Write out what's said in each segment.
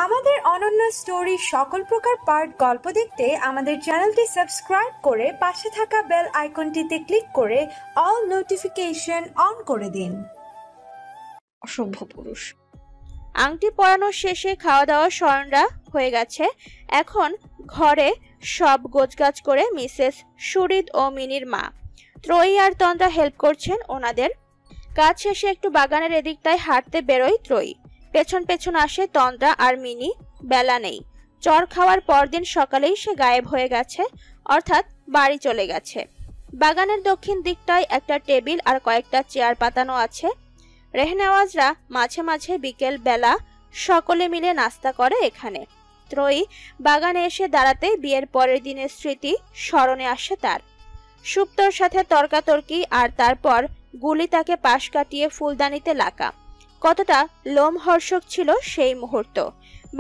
আমাদের অনন্য স্টোরি সকল প্রকার পার্ট গল্প দেখতে আমাদের চ্যানেলটি সাবস্ক্রাইব করে পাশে থাকা বেল আইকনটিতে ক্লিক করে অল নোটিফিকেশন অন করে দিন। অসভ্য পুরুষ। আংটি পরানো শেষে খাওয়া দাওয়া সরঞ্জা হয়ে গেছে। এখন ঘরে সব গোছগাছ করে মিসেস সুরিদ ও মিনির মা ত্রয়ী আর তন্দ্রা হেল্প করছেন ওনাদের। কাজ শেষে একটু বাগানের এদিকটায় হাঁটতে বেরোয় ত্রয়ী। পেছন পেছন আসে তন্দ্রা আর মিনি। বেলা নেই, চর খাওয়ার পরদিন সকালেই সে গায়েব হয়ে গেছে, অর্থাৎ বাড়ি চলে গেছে। বাগানের দক্ষিণ দিকটায় একটা টেবিল আর কয়েকটা চেয়ার পাতানো আছে। রেহনেওয়াজরা মাঝে মাঝে বিকেল বেলা সকলে মিলে নাস্তা করে এখানে। ত্রয়ী বাগানে এসে দাঁড়াতেই বিয়ের পরের দিনের স্মৃতি স্মরণে আসে তার। সুপ্তর সাথে তর্কাতর্কি আর তারপর গুলি তাকে পাশ কাটিয়ে ফুলদানিতে লাকা। কতটা লোমহর্ষক ছিল সেই মুহূর্ত।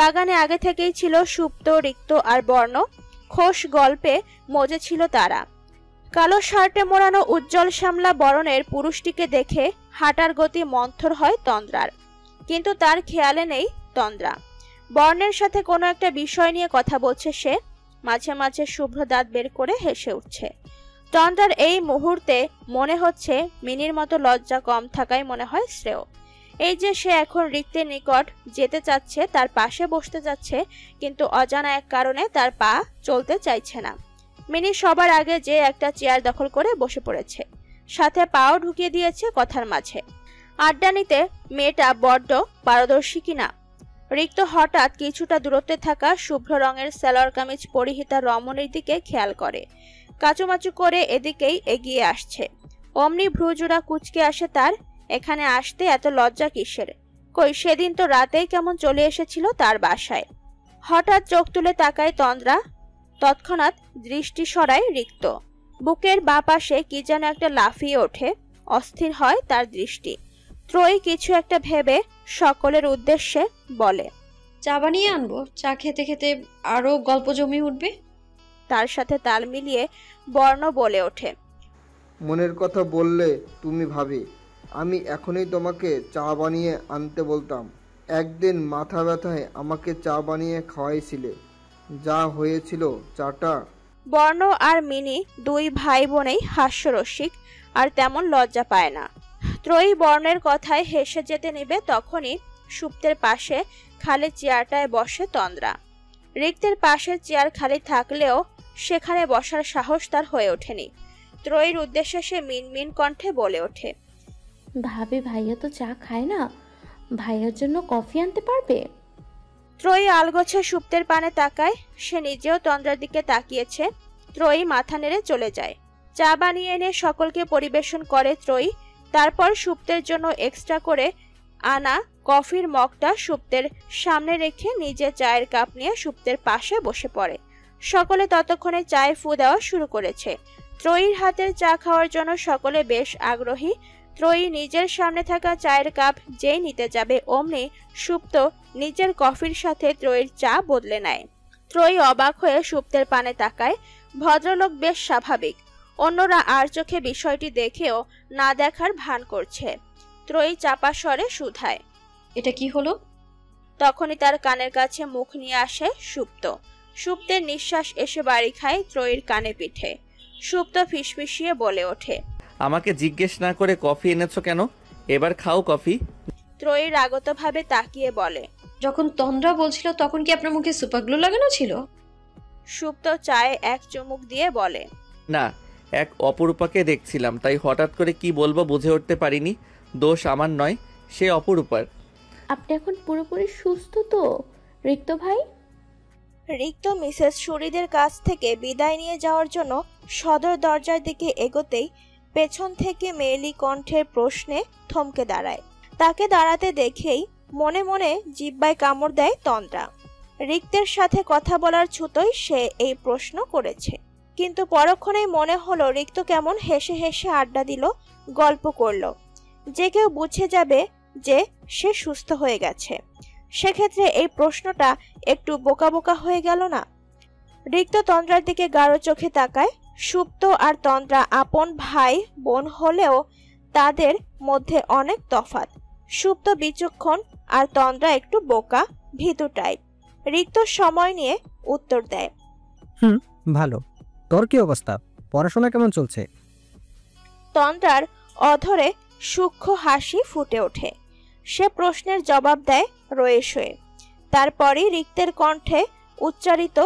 বাগানে আগে থেকেই ছিল সুপ্ত, রিক্ত আর বর্ণ। খোশ গল্পে মজে ছিল তারা। কালো শার্টে মোড়ানো উজ্জ্বল শ্যামলা বরণের পুরুষটিকে দেখে হাঁটার গতি মন্থর হয় তন্দ্রার, কিন্তু তার খেয়ালে নেই তন্দ্রা। বর্ণের সাথে কোনো একটা বিষয় নিয়ে কথা বলছে সে। মাঝে মাঝে শুভ্র দাঁত বের করে হেসে উঠছে। তন্দ্রার এই মুহূর্তে মনে হচ্ছে মিনির মতো লজ্জা কম থাকাই মনে হয় শ্রেয়। এই যে সে এখন রিক্তের নিকট যেতে চাচ্ছে, তার পাশে বসতে যাচ্ছে, কিন্তু অজানা এক কারণে তার পা চলতে চাইছে না। মিনি সবার আগে যে একটা চেয়ার দখল করে বসে পড়েছে, সাথে পাও ঢুকিয়ে দিয়েছে কথার মাঝে। আড্ডা নিতে মেয়েটা বড্ড পারদর্শী কিনা। রিক্ত হঠাৎ কিছুটা দূরত্বে থাকা শুভ্র রঙের সালোয়ার কামিজ পরিহিতা রমণীর দিকে খেয়াল করে। কাচুমাচু করে এদিকেই এগিয়ে আসছে। অমনি ভ্রুজোড়া কুচকে আসে তার। এখানে আসতে এত লজ্জা কিসের? কই সেদিন তো রাতেই কেমন চলে এসেছিল তার বাসায়। হঠাৎ চোখ তুলে তাকায় তন্দ্রা। তৎক্ষণাৎ দৃষ্টি সরায় রিক্ত। বুকের বাঁ পাশে কি যেন একটা লাফিয়ে ওঠে। অস্থির হয় তার দৃষ্টি। ত্রয়ী কিছু একটা ভেবে সকলের উদ্দেশ্যে বলে, চা বানিয়ে আনবো? চা খেতে খেতে আরো গল্প জমি উঠবে। তার সাথে তাল মিলিয়ে বর্ণ বলে ওঠে, মনের কথা বললে তুমি ভাবি আমি এখনই তোমাকে চা বানিয়ে আনতে বলতাম। একদিন মাথা ব্যথায় আমাকে চা বানিয়ে খাওয়াইছিলে, যা হয়েছিল চাটা। বর্ণ আর মিনি দুই ভাই বোনেই হাস্যরসিক আর তেমন লজ্জা পায় না। ত্রয়ী বর্ণের কথায় হেসে যেতে নেবে তখনই সুপ্তের পাশে খালি চেয়ারটায় বসে তন্দ্রা। রিক্তের পাশের চেয়ার খালি থাকলেও সেখানে বসার সাহস তার হয়ে ওঠেনি। ত্রয়ীর উদ্দেশ্যে সে মিনমিন কণ্ঠে বলে ওঠে, ভাবি ভাইয়া তো চা খায় না, ভাইয়ার জন্য কফি আনতে পারবে? ত্রয়ী আলগোছে সুপ্তের পানে তাকায়। সে নিজেও তন্দ্রার দিকে তাকিয়েছে। ত্রয়ী মাথা নেড়ে চলে যায়। চা বানিয়ে এনে সকলকে পরিবেশন করে ত্রয়ী। তারপর সুপ্তের জন্য এক্সট্রা করে আনা কফির মগটা সুপ্তের সামনে রেখে নিজে চায়ের কাপ নিয়ে সুপ্তের পাশে বসে পড়ে। সকলে ততক্ষণে চায়ে ফু দেওয়া শুরু করেছে। ত্রয়ীর হাতের চা খাওয়ার জন্য সকলে বেশ আগ্রহী। ত্রয়ী নিজের সামনে থাকা চায়ের কাপ যেই নিতে যাবে অমনি সুপ্ত নিজের কফির সাথে ত্রয়ীর চা বদলে নেয়। ত্রয়ী অবাক হয়ে সুপ্তের পানে তাকায়। ভদ্রলোক বেশ স্বাভাবিক। অন্যরা আর চোখে বিষয়টি দেখেও না দেখার ভান করছে। ত্রয়ী চাপা স্বরে শুধায়, এটা কি হলো? তখনই তার কানের কাছে মুখ নিয়ে আসে সুপ্ত। সুপ্তের নিঃশ্বাস এসে বাড়ি খায় ত্রয়ীর কানে পিঠে। সুপ্ত ফিসফিসিয়ে বলে ওঠে, আমাকে জিজ্ঞেস না করে কফি এনেছো কেন? এবার খাও কফি। ত্রয়ী রাগতভাবে তাকিয়ে বলে, যখন তন্দ্রা বলছিল তখন কি আপনার মুখে সুপারগ্লু লাগানো ছিল? সুপ্ত চায়ে এক চুমুক দিয়ে বলে, না, এক অপরূপাকে দেখছিলাম, তাই হঠাৎ করে কি বলবো বুঝে উঠতে পারিনি। দোষ আমার নয়, সে অপরূপার। আপনি এখন পুরোপুরি সুস্থ তো রিক্ত ভাই? রিক্ত মিসেস সুরিদের কাছ থেকে বিদায় নিয়ে যাওয়ার জন্য সদর দরজার দিকে এগোতেই পেছন থেকে মেয়েলি কণ্ঠের প্রশ্নে থমকে দাঁড়ায়। তাকে দাঁড়াতে দেখেই মনে মনে জিহ্বায় কামড় দেয় তন্দ্রা। রিক্তের সাথে কথা বলার ছুতোয় সে এই প্রশ্ন করেছে, কিন্তু পরক্ষণেই মনে হলো রিক্ত কেমন হেসে হেসে আড্ডা দিল, গল্প করলো। যে কেউ বুঝে যাবে যে সে সুস্থ হয়ে গেছে। সেক্ষেত্রে এই প্রশ্নটা একটু বোকা বোকা হয়ে গেল না? রিক্ত তন্দ্রার দিকে গাঢ় চোখে তাকায়। সুপ্ত আর তন্দ্রা আপন ভাই বোন হলেও তাদের মধ্যে অনেক তফাৎ। সুপ্ত বিচক্ষণ আর তন্দ্রা একটু বোকা ভীতু টাইপ। রিক্ত সময় নিয়ে উত্তর দেয়, ভালো। তোর কি অবস্থা? পড়াশোনা কেমন চলছে? তন্দ্রার অধরে সূক্ষ্ম হাসি ফুটে ওঠে। সে প্রশ্নের জবাব দেয় রয়ে শোয়ে। তারপরই রিক্তের কণ্ঠে উচ্চারিত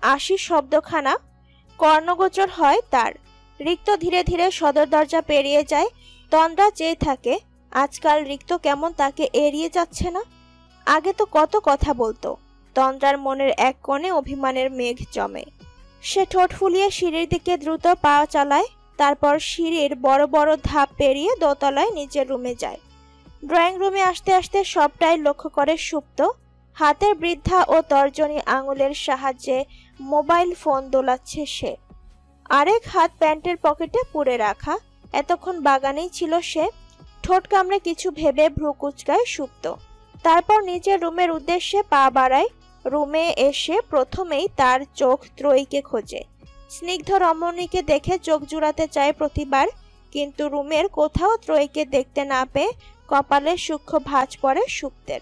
৮০ শব্দখানা কর্ণগোচর হয় তার। রিক্ত ধীরে ধীরে সদর দরজা পেরিয়ে যায়। তন্দ্রা চেয়ে থাকে আজকাল রিক্ত কেমন তাকে এড়িয়ে যাচ্ছে না। আগে তো কত কথা বলতো। তন্দ্রার মনের এক কোণে অভিমানের মেঘ জমে। সে ঠোঁট ফুলিয়ে সিঁড়ির দিকে দ্রুত পা চালায়। তারপর সিঁড়ির বড় বড় ধাপ পেরিয়ে দোতলায় নিজের রুমে যায়। ড্রয়িং রুমে আসতে আসতে সবটাই লক্ষ্য করে সুপ্ত। হাতের বৃদ্ধা ও তর্জনী আঙুলের সাহায্যে মোবাইল ফোন দোলাচ্ছে সে। আরেক হাত প্যান্টের পকেটে পুরে রাখা। এতক্ষণ বাগানেই ছিল সে। ঠোঁট কামড়ে কিছু ভেবে ভ্রু কুচকায় সুপ্ত। তারপর নিজের রুমের উদ্দেশ্যে পা বাড়ায়। রুমে এসে প্রথমেই তার চোখ ত্রয়ীকে খোঁজে। স্নিগ্ধ রমণীকে দেখে চোখ জুড়াতে চায় প্রতিবার, কিন্তু রুমের কোথাও ত্রয়ীকে দেখতে না পেয়ে কপালে সূক্ষ্ম ভাঁজ পড়ে সুপ্তের।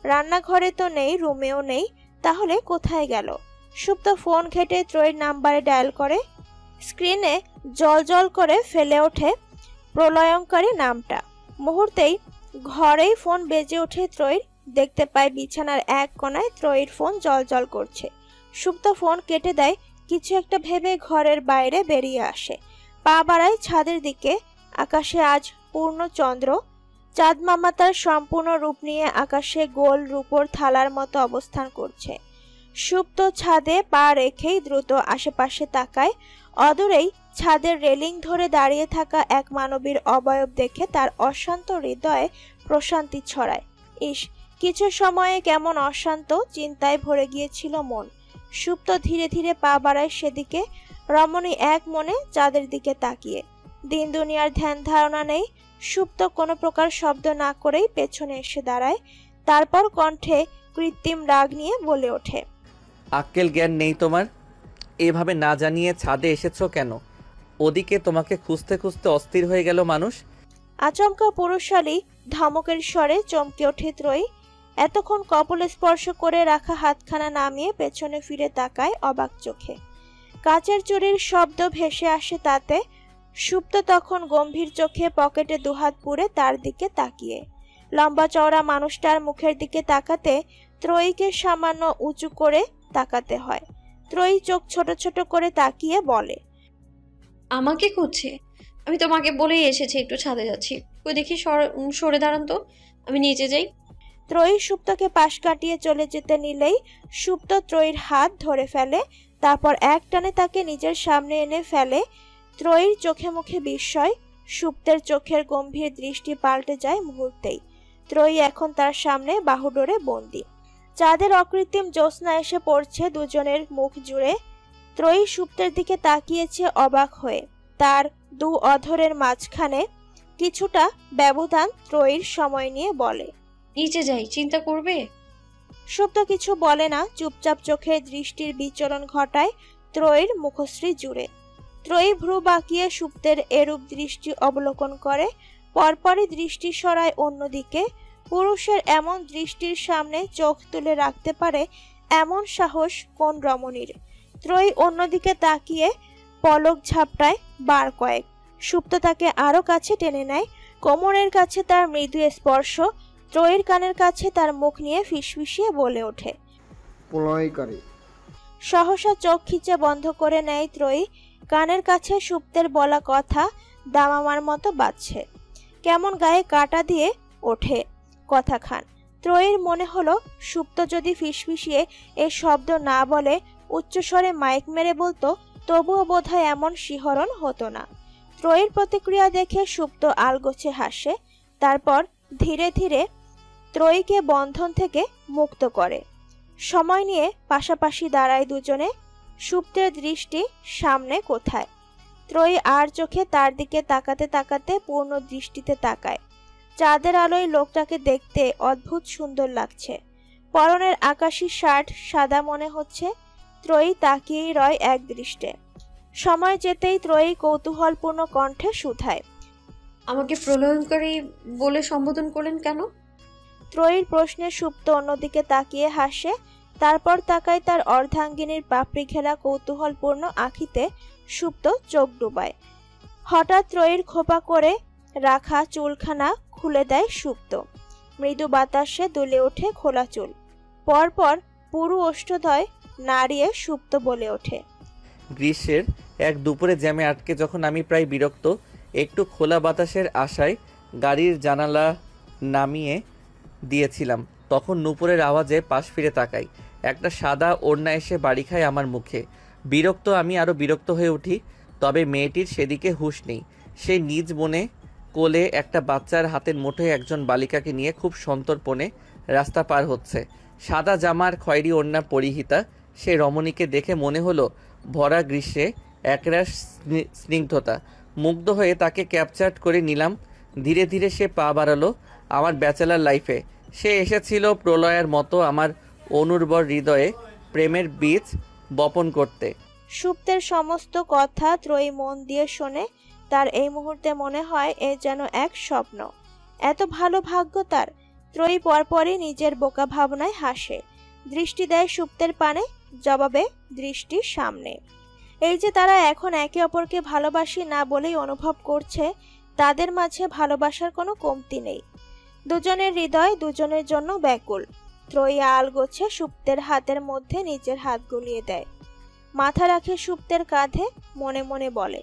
রান্নাঘরে তো নেই, রুমেও নেই, তাহলে কোথায় গেল? সুপ্ত ফোন ঘেটে ত্রয়ীর নাম্বারে ডায়াল করে। স্ক্রিনে জল করে ফেলে ওঠে প্রলয়ঙ্কারী নামটা। মুহূর্তেই ঘরেই ফোন বেজে ওঠে ত্রয়ীর। দেখতে পায় বিছানার এক কোণায় ত্রয়ীর ফোন জল করছে। সুপ্ত ফোন কেটে দেয়। কিছু একটা ভেবে ঘরের বাইরে বেরিয়ে আসে। পা বাড়ায় ছাদের দিকে। আকাশে আজ পূর্ণ চন্দ্র। চাঁদ মামা তার সম্পূর্ণ রূপ নিয়ে আকাশে গোল রূপোর থালার মতো অবস্থান করছে। সুপ্ত ছাদে পা রেখেই দ্রুত আশেপাশে তাকায়। অদূরেই ছাদের রেলিং ধরে দাঁড়িয়ে থাকা এক মানবীর অবয়ব দেখে তার অশান্ত হৃদয়ে প্রশান্তি ছড়ায়। ইস, কিছু সময়ে কেমন অশান্ত চিন্তায় ভরে গিয়েছিল মন। সুপ্ত ধীরে ধীরে পা বাড়ায় সেদিকে। রমণী এক মনে চাঁদের দিকে তাকিয়ে। দিন দুনিয়ার ধ্যান ধারণা নেই। সুপ্ত কোনো প্রকার শব্দ না করেই পেছনে এসে দাঁড়ায়। তারপর কণ্ঠে কৃত্রিম রাগ নিয়ে বলে ওঠে, আক্কেল জ্ঞান নেই তোমার? এভাবে না জানিয়ে ছাদে এসেছো কেন? ওদিকে তোমাকে খুঁজতে খুঁজতে অস্থির হয়ে গেল মানুষ। আচমকা পুরুষালী ধমকের স্বরে চমকে ওঠে ত্রয়ী। এতক্ষণ কপল স্পর্শ করে রাখা হাতখানা নামিয়ে পেছনে ফিরে তাকায় অবাক চোখে। কাচের চুরির শব্দ ভেসে আসে তাতে। সুপ্ত তখন গম্ভীর চোখে পকেটে দুহাত পুরে তার দিকে তাকিয়ে। লম্বা চওড়া মানুষটার মুখের দিকে তাকাতে ত্রয়ীকে সামান্য উঁচু করে তাকাতে হয়। ত্রয়ী চোখ ছোট ছোট করে তাকিয়ে বলে, আমাকে খুঁজছে? আমি তোমাকে বলেই এসেছি একটু ছাদে যাচ্ছি। ওই দেখি সরে দাঁড়ান তো, আমি নিচে যাই। ত্রয়ী সুপ্তকে পাশ কাটিয়ে চলে যেতে নিলেই সুপ্ত ত্রয়ীর হাত ধরে ফেলে। তারপর এক টানে তাকে নিজের সামনে এনে ফেলে। ত্রয়ীর চোখে মুখে বিস্ময়। সুপ্তের চোখের গম্ভীর দৃষ্টি পাল্টে যায় মুহূর্তেই। ত্রয়ী এখন তার সামনে বাহুডোরে বন্দী। চাঁদের অকৃত্রিম জ্যোৎস্না এসে পড়ছে দুজনের মুখ জুড়ে। ত্রয়ী সুপ্তের দিকে তাকিয়েছে অবাক হয়ে। তার দু অধরের মাঝখানে কিছুটা ব্যবধান। ত্রয়ীর সময় নিয়ে বলে, নিচে যাই, চিন্তা করবে? সুপ্ত কিছু বলে না, চুপচাপ চোখের দৃষ্টির বিচরণ ঘটায় ত্রয়ীর মুখশ্রী জুড়ে। ত্রয়ী ভ্রু বাঁকিয়ে সুপ্তের এরূপ দৃষ্টি অবলোকন করে। পরপরই দৃষ্টি সরায় অন্যদিকে। পুরুষের এমন দৃষ্টির সামনে চোখ তুলে রাখতে পারে এমন সাহস কোন রমণীর? ত্রয়ী অন্যদিকে তাকিয়ে পলক ঝাপটায় বার কয়েক। সুপ্ত তাকে আরো কাছে টেনে নেয়। কোমরের কাছে তার মৃদু স্পর্শ। ত্রয়ীর কানের কাছে তার মুখ নিয়ে ফিসফিসিয়ে বলে ওঠে, প্রলয়কারী। সহসা চোখ খিচে বন্ধ করে নেয় ত্রয়ী। কানের কাছে সুপ্তের বলা কথা দামামার মতো বাজছে। কেমন গায়ে কাটা দিয়ে ওঠে কথাখান। ত্রয়ীর মনে হলো সুপ্ত যদি ফিসফিসিয়ে এ শব্দ না বলে, উচ্চস্বরে মাইক মেরে বলতো, তবুও বোধহয় এমন শিহরণ হতো না। ত্রয়ীর প্রতিক্রিয়া দেখে সুপ্ত আলগোছে হাসে। তারপর ধীরে ধীরে ত্রয়ীকে বন্ধন থেকে মুক্ত করে। সময় নিয়ে পাশাপাশি দাঁড়ায় দুজনে। সুপ্তের দৃষ্টি সামনে কোথায়। ত্রয়ী আর চোখে তার দিকে তাকাতে তাকাতে পূর্ণ দৃষ্টিতে তাকায়। চাঁদের আলোয় লোকটাকে দেখতে অদ্ভুত সুন্দর লাগছে। পরনের আকাশি শার্ট সাদা মনে হচ্ছে। ত্রয়ী তাকিয়েই রয় এক দৃষ্টে। সময় যেতেই ত্রয়ী কৌতূহলপূর্ণ কণ্ঠে শুধায়, আমাকে প্রলয়ঙ্করী বলে সম্বোধন করলেন কেন? ত্রয়ীর প্রশ্নে সুপ্ত অন্যদিকে তাকিয়ে হাসে, তারপর তাকায় তার অর্ধাঙ্গিনীর পাপড়ি ঘেরা কৌতূহলপূর্ণ আঁখিতে। সুপ্ত চোখ ডুবায়। হঠাৎ ত্রয়ীর খোপা করে রাখা চুলখানা খুলে দেয় সুপ্ত। মৃদু বাতাসে দুলে ওঠে খোলা চুল। পরপর পুরু ওষ্ঠদয় নাড়িয়ে সুপ্ত বলে ওঠে, গ্রীষ্মের এক দুপুরে জ্যামে আটকে যখন আমি প্রায় বিরক্ত, একটু খোলা বাতাসের আশায় গাড়ির জানালা নামিয়ে দিয়েছিলাম, তখন নূপুরের আওয়াজে পাশ ফিরে তাকাই। একটা সাদা ওড়না এসে বাড়ি খায় আমার মুখে। বিরক্ত আমি, আরও বিরক্ত হয়ে উঠি। তবে মেয়েটির সেদিকে হুঁশ নেই। সে নিজ মনে কোলে একটা বাচ্চার হাতের মুঠোয় একজন বালিকাকে নিয়ে খুব সন্তর্পণে রাস্তা পার হচ্ছে। সাদা জামার খয়েরি ওড়না পরিহিতা সে রমণীকে দেখে মনে হলো ভরা গ্রীষ্মে একরাশ স্নিগ্ধতা। মুগ্ধ হয়ে তাকে ক্যাপচার করে নিলাম। ধীরে ধীরে সে পা বাড়ালো আমার ব্যাচেলার লাইফে। সে এসেছিল প্রলয়ের মতো আমার অনুর্বর হৃদয়ে প্রেমের বীজ বপন করতে। সুপ্তের সমস্ত কথা ত্রয়ী মন দিয়ে শোনে। তার এই মুহূর্তে মনে হয় এ যেন এক স্বপ্ন। এত ভালো ভাগ্য তার। ত্রয়ী পরপরই নিজের বোকা ভাবনায় হাসে। দৃষ্টি দেয় সুপ্তের পানে, জবাবে দৃষ্টির সামনে। এই যে তারা এখন একে অপরকে ভালোবাসি না বলেই অনুভব করছে, তাদের মাঝে ভালোবাসার কোনো কমতি নেই। দুজনের হৃদয় দুজনের জন্য ব্যাকুল। ত্রয়ী আলগোছে সুপ্তের হাতের মধ্যে নিজের হাত গুলিয়ে দেয়। মাথা রাখে সুপ্তের কাঁধে, মনে মনে বলে,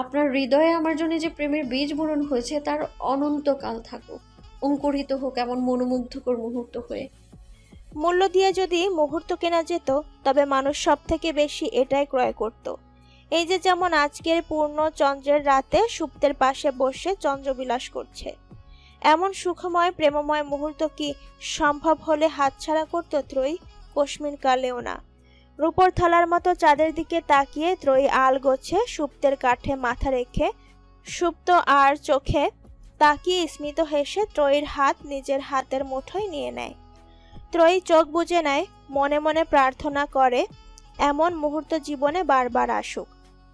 আপনার হৃদয়ে আমার জন্য যে প্রেমের বীজ বরণ হয়েছে তার অনন্তকাল থাকুক, অঙ্কুরিত হোক এমন মনোমুগ্ধকর মুহূর্ত হয়ে। মূল্য দিয়ে যদি মুহূর্ত কেনা যেত, তবে মানুষ সব থেকে বেশি এটাই ক্রয় করত। এই যে যেমন আজকের পূর্ণ চন্দ্রের রাতে সুপ্তের পাশে বসে চন্দ্রবিলাস করছে। এমন সুখময় প্রেমময় মুহূর্ত কি সম্ভব হলে হাতছাড়া করত ত্রয়ী? কস্মিন কালেও না। রূপর থালার মতো চাঁদের দিকে তাকিয়ে ত্রয়ী আলগোছে সুপ্তের কাঠে মাথা রেখে। সুপ্ত আর চোখে তাকিয়ে স্মিত হেসে ত্রয়ীর হাত নিজের হাতের মুঠোয় নিয়ে নেয়। ত্রয়ী চোখ বুজে নেয়, মনে মনে প্রার্থনা করে এমন মুহূর্ত জীবনে বারবার আসুক।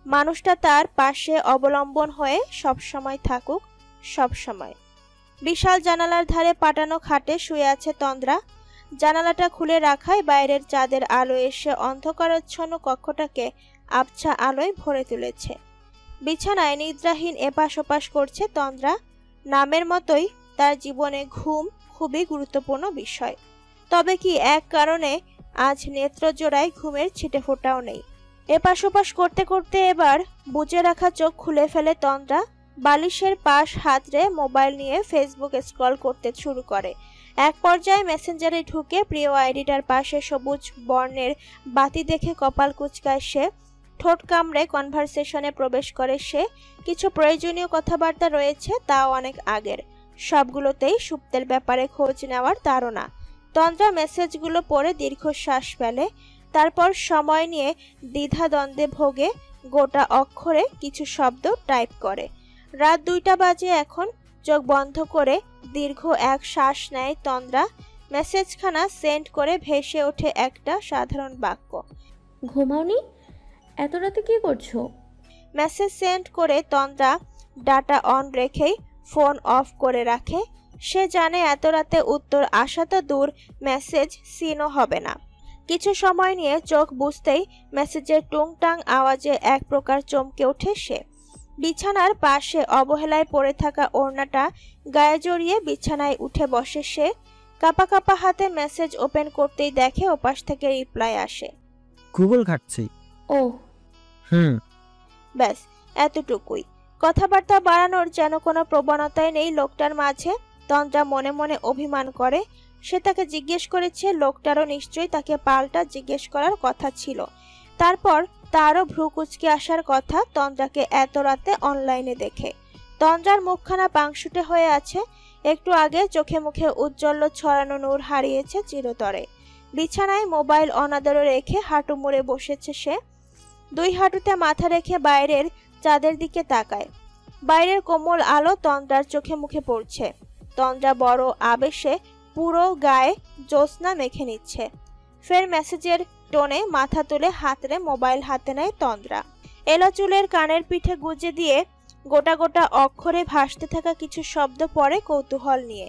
মানুষটা তার পাশে অবলম্বন হয়ে সবসময় থাকুক, সবসময়। বিশাল জানালার ধারে পাটানো খাটে শুয়ে আছে তন্দ্রা। জানালাটা খুলে রাখায় বাইরের চাঁদের আলো এসে অন্ধকারাচ্ছন্ন কক্ষটাকে আবছা আলোয় ভরে তুলেছে। বিছানায় নিদ্রাহীন এপাশ ওপাশ করছে তন্দ্রা। নামের মতোই তার জীবনে ঘুম খুবই গুরুত্বপূর্ণ বিষয়। তবে কি এক কারণে আজ নেত্রজোড়ায় ঘুমের ছিটেফোঁটাও নেই। এপাশ ওপাশ করতে করতে এবার বুজে রাখা চোখ খুলে ফেলে তন্দ্রা। বালিশের পাশ হাতড়ে মোবাইল নিয়ে ফেসবুক স্ক্রল করতে শুরু করে। এক পর্যায়ে মেসেঞ্জারে ঢুকে প্রিয় আইডিটার পাশে সবুজ বর্ণের বাতি দেখে কপাল কুঁচকায় সে। ঠোঁট কামড়ে কনভারসেশনে প্রবেশ করে সে। কিছু প্রয়োজনীয় কথাবার্তা রয়েছে, তাও অনেক আগের। সবগুলোতেই সুপ্তের ব্যাপারে খোঁজ নেওয়ার তাড়না। তন্দ্রা মেসেজগুলো পড়ে দীর্ঘশ্বাস ফেলে, তারপর সময় নিয়ে দ্বিধাদ্বন্দ্বে ভোগে, গোটা অক্ষরে কিছু শব্দ টাইপ করে। রাত 2টা বাজে এখন। চোখ বন্ধ করে দীর্ঘ এক শ্বাস নেয় তন্দ্রা। মেসেজখানা সেন্ড করে ভেসে ওঠে একটা সাধারণ বাক্য, ঘুমাওনি? এত রাতে কি করছো? মেসেজ সেন্ড করে তন্দ্রা ডাটা অন রেখেই ফোন অফ করে রাখে। সে জানে এত রাতে উত্তর আসা তো দূর, মেসেজ সিনও হবে না। কিছু সময় নিয়ে চোখ বুঝতেই মেসেজের টুংটাং আওয়াজে এক প্রকার চমকে ওঠে সে। বিছানার পাশে অবহেলায় পড়ে থাকা ওড়নাটা গায়ে জড়িয়ে বিছানায় উঠে বসে সে। কাপা কাপা হাতে মেসেজ ওপেন করতেই দেখে ওপাশ থেকে রিপ্লাই আসে, গুগল ঘাটছি। ও ব্যাস এতটুকুই। কথাবার্তা বাড়ানোর যেন কোনো প্রবণতাই নেই লোকটার মাঝে। তন্দ্রা মনে মনে অভিমান করে। সে তাকে জিজ্ঞেস করেছে, লোকটারও নিশ্চয়ই তাকে পাল্টা জিজ্ঞেস করার কথা ছিল। তারপর তারও ভ্রু কুচকে আসার কথা তন্দ্রাকে এত রাতে অনলাইনে দেখে। তন্দ্রার মুখখানা পাংশুটে হয়ে আছে। একটু আগে চোখে মুখে উজ্জ্বল ছড়ানো নূর হারিয়েছে চিরতরে। বিছানায় মোবাইল অনাদরে রেখে হাঁটু মুড়ে বসেছে সে। দুই হাঁটুতে মাথা রেখে বাইরের চাঁদের দিকে তাকায়। বাইরের কোমল আলো তন্দ্রার চোখে মুখে পড়ছে। তন্দ্রা বড় আবেশে পুরো গায়ে জ্যোৎস্না মেখে নিচ্ছে। ফের মেসেজের টোনে মাথা তুলে হাতড়ে মোবাইল হাতে নেয় তন্দ্রা। এলো চুলের কানের পিঠে গুজে দিয়ে গোটা গোটা অক্ষরে ভাসতে থাকা কিছু শব্দ পড়ে কৌতূহল নিয়ে।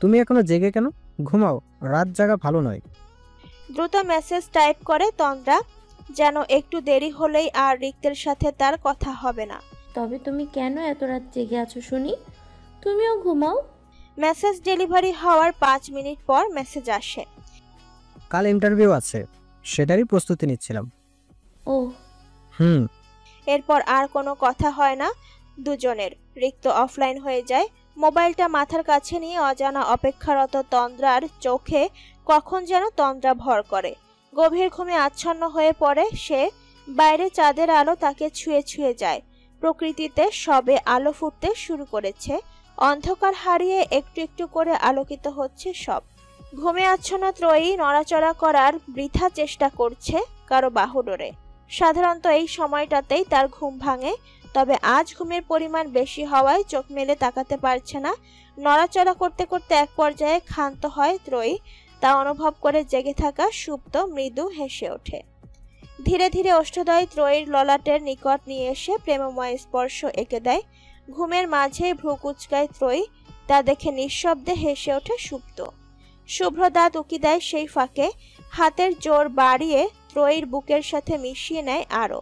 তুমি এখনো জেগে কেন? ঘুমাও, রাত জাগা ভালো নয়। দ্রুত মেসেজ টাইপ করে তন্দ্রা, যেন একটু দেরি হলেই আর রিক্তের সাথে তার কথা হবে না। তবে তুমি কেন এত রাত জেগে আছো শুনি? তুমিও ঘুমাও। মেসেজ ডেলিভারি হওয়ার 5 মিনিট পর মেসেজ আসে। কাল ইন্টারভিউ আছে, সেটারই প্রস্তুতি নিচ্ছিলাম। ও হুম। এরপর আর কোনো কথা হয় না দুজনের। রিক্ত অফলাইন হয়ে যায়। মোবাইলটা মাথার কাছে নিয়ে অজানা অপেক্ষারত তন্দ্রার চোখে কখন যেন তন্দ্রা ভর করে। গভীর ঘুমে আচ্ছন্ন হয়ে পড়ে সে। বাইরে চাঁদের আলো তাকে ছুঁয়ে ছুঁয়ে যায়। প্রকৃতিতে সবে আলো ফুটতে শুরু করেছে। অন্ধকার হারিয়ে একটু একটু করে আলোকিত হচ্ছে সব। ঘুমে আচ্ছন্ন ত্রয়ী নড়াচড়া করার বৃথা চেষ্টা করছে কারো বাহুডোরে। সাধারণত এই সময়টাতেই তার ঘুম ভাঙে, তবে আজ ঘুমের পরিমাণ বেশি হওয়ায় চোখ মেলে তাকাতে পারছে না। নড়াচড়া করতে করতে এক পর্যায়ে ক্ষান্ত হয় ত্রয়ী। তা অনুভব করে জেগে থাকা সুপ্ত মৃদু হেসে ওঠে। ধীরে ধীরে ওষ্ঠদ্বয় ত্রয়ীর ললাটের নিকট নিয়ে এসে প্রেমময় স্পর্শ এঁকে দেয়। ঘুমের মাঝেই ভ্রু কুঁচকায় ত্রয়ী। তা দেখে নিঃশব্দে হেসে ওঠে সুপ্ত। শুভ্র দাঁত উকি দেয় সেই ফাঁকে। হাতের জোর বাড়িয়ে ত্রয়ীর বুকের সাথে মিশিয়ে নেয় আরো।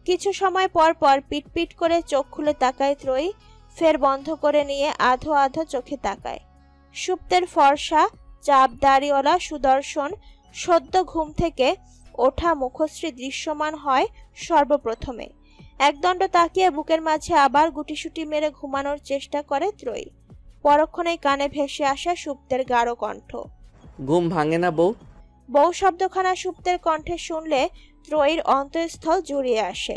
কিছু সময় পর পর পিটপিট করে চোখ খুলে তাকায় ত্রয়ী, ফের বন্ধ করে নিয়ে আধো আধো চোখে তাকায়। সুপ্তের ফর্সা চাপ দাড়িওয়ালা সুদর্শন সদ্য ঘুম থেকে ওঠা মুখশ্রী দৃশ্যমান হয় সর্বপ্রথমে। একদণ্ড তাকিয়ে বুকের মাঝে আবার গুটিসুটি মেরে ঘুমানোর চেষ্টা করে ত্রয়ী। পরক্ষণেই কানে ভেসে আসা সুপ্তের গাঢ় কণ্ঠ। ঘুম ভাঙে না বউ? বউ শব্দখানা সুপ্তের কণ্ঠে শুনলে ত্রয়ীর অন্তঃস্থল জুড়িয়ে আসে।